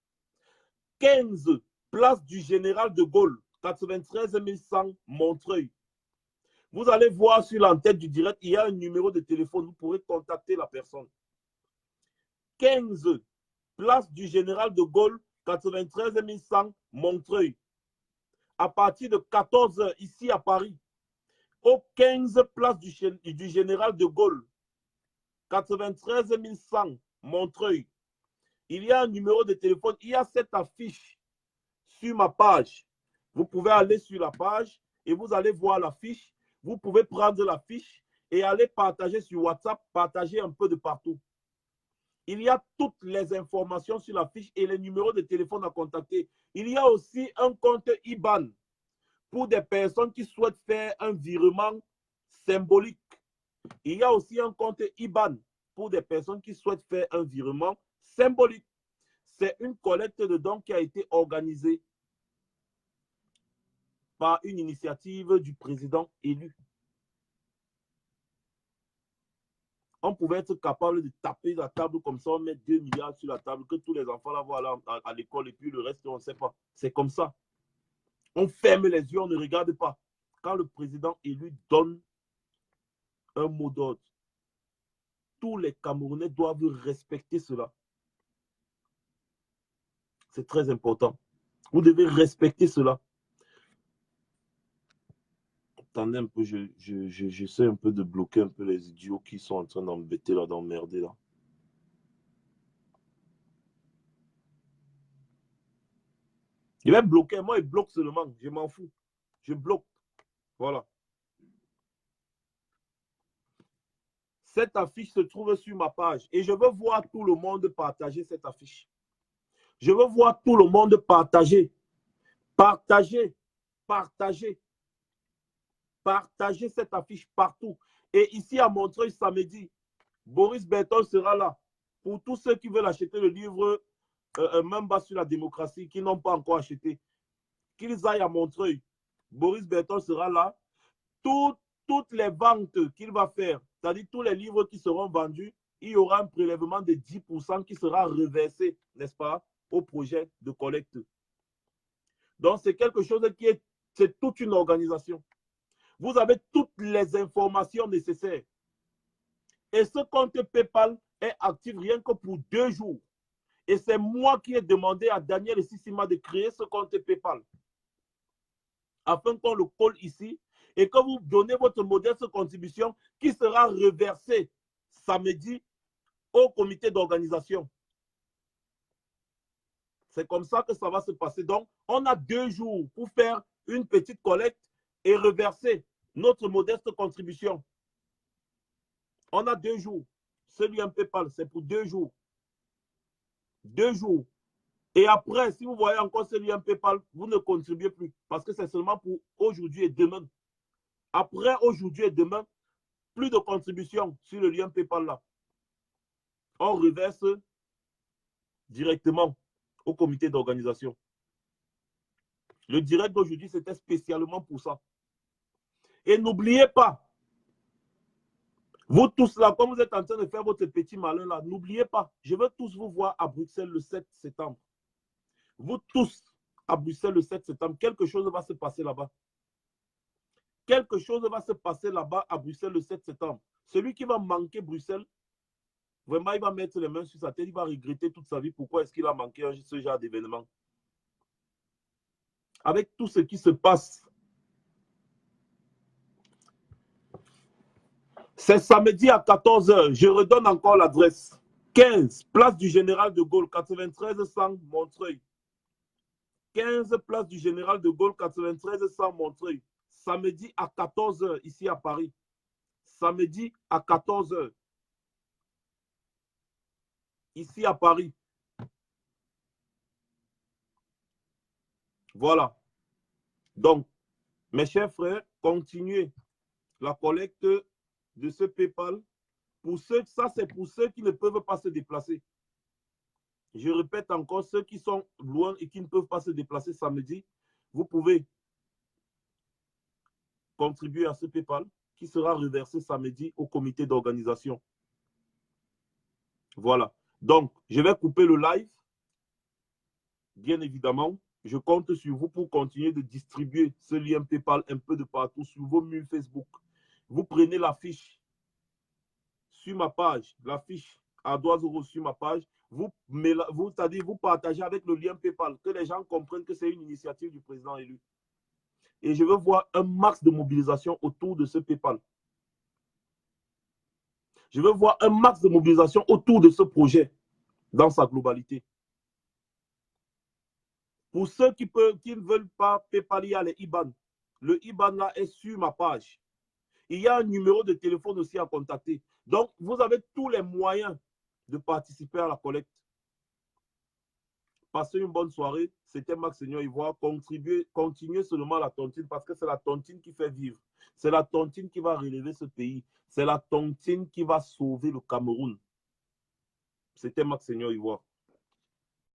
15, place du Général de Gaulle, 93 100 Montreuil. Vous allez voir sur l'entête du direct, il y a un numéro de téléphone, vous pourrez contacter la personne. 15, place du Général de Gaulle, 93 100 Montreuil. À partir de 14 h ici à Paris, au 15 place du Général de Gaulle, 93 100 Montreuil. Il y a un numéro de téléphone, il y a cette affiche sur ma page. Vous pouvez aller sur la page et vous allez voir l'affiche. Vous pouvez prendre l'affiche et aller partager sur WhatsApp, partager un peu de partout. Il y a toutes les informations sur la fiche et les numéros de téléphone à contacter. Il y a aussi un compte IBAN pour des personnes qui souhaitent faire un virement symbolique. Il y a aussi un compte IBAN pour des personnes qui souhaitent faire un virement symbolique. C'est une collecte de dons qui a été organisée par une initiative du président élu. On pouvait être capable de taper la table comme ça, on met 2 milliards sur la table, que tous les enfants là vont aller à l'école et puis le reste, on ne sait pas. C'est comme ça. On ferme les yeux, on ne regarde pas. Quand le président élu donne un mot d'ordre, tous les Camerounais doivent respecter cela. C'est très important. Vous devez respecter cela. Attendez un peu, j'essaie un peu de bloquer un peu les idiots qui sont en train d'embêter là, d'emmerder là. Je vais bloquer, moi il bloque seulement, je m'en fous. Je bloque. Voilà. Cette affiche se trouve sur ma page et je veux voir tout le monde partager cette affiche. Je veux voir tout le monde partager. Partager. Partager. Partagez cette affiche partout. Et ici à Montreuil, samedi, Boris Bertol sera là. Pour tous ceux qui veulent acheter le livre Même bas sur la démocratie, qui n'ont pas encore acheté, qu'ils aillent à Montreuil. Boris Bertol sera là. Toutes les ventes qu'il va faire, c'est-à-dire tous les livres qui seront vendus, il y aura un prélèvement de 10% qui sera reversé, n'est-ce pas, au projet de collecte. Donc, c'est quelque chose qui est, c'est toute une organisation. Vous avez toutes les informations nécessaires. Et ce compte PayPal est actif rien que pour 2 jours. Et c'est moi qui ai demandé à Daniel Sissima de créer ce compte PayPal. Afin qu'on le colle ici et que vous donnez votre modeste contribution qui sera reversée samedi au comité d'organisation. C'est comme ça que ça va se passer. Donc, on a 2 jours pour faire une petite collecte et reverser notre modeste contribution. On a 2 jours. Celui en PayPal, c'est pour 2 jours. 2 jours. Et après, si vous voyez encore celui en PayPal, vous ne contribuez plus. Parce que c'est seulement pour aujourd'hui et demain. Après aujourd'hui et demain, plus de contribution sur le lien PayPal là. On reverse directement au comité d'organisation. Le direct d'aujourd'hui, c'était spécialement pour ça. Et n'oubliez pas, vous tous là, comme vous êtes en train de faire votre petit malin là, n'oubliez pas, je veux tous vous voir à Bruxelles le 7 septembre. Vous tous à Bruxelles le 7 septembre, quelque chose va se passer là-bas. Quelque chose va se passer là-bas à Bruxelles le 7 septembre. Celui qui va manquer Bruxelles, vraiment, il va mettre les mains sur sa tête, il va regretter toute sa vie. Pourquoi est-ce qu'il a manqué ce genre d'événement? Avec tout ce qui se passe, c'est samedi à 14 h. Je redonne encore l'adresse. 15, place du Général de Gaulle, 93 100 Montreuil. 15, place du Général de Gaulle, 93 100 Montreuil. Samedi à 14 h ici à Paris. samedi à 14 h, ici à Paris. Voilà. Donc, mes chers frères, continuez la collecte de ce PayPal. Pour ceux, ça, c'est pour ceux qui ne peuvent pas se déplacer. Je répète encore, ceux qui sont loin et qui ne peuvent pas se déplacer samedi, vous pouvez contribuer à ce PayPal qui sera reversé samedi au comité d'organisation. Voilà. Donc, je vais couper le live. Bien évidemment, je compte sur vous pour continuer de distribuer ce lien PayPal un peu de partout sur vos murs Facebook. Vous prenez l'affiche sur ma page, l'affiche à doigts euros sur ma page, c'est-à-dire vous partagez avec le lien PayPal, que les gens comprennent que c'est une initiative du président élu. Et je veux voir un max de mobilisation autour de ce PayPal. Je veux voir un max de mobilisation autour de ce projet dans sa globalité. Pour ceux qui ne veulent pas PayPal, il y a les IBAN. Le IBAN là est sur ma page. Il y a un numéro de téléphone aussi à contacter. Donc, vous avez tous les moyens de participer à la collecte. Passez une bonne soirée. C'était Max Seigneur Ivoire. Continuez seulement la tontine parce que c'est la tontine qui fait vivre. C'est la tontine qui va relever ce pays. C'est la tontine qui va sauver le Cameroun. C'était Max Seigneur Ivoire.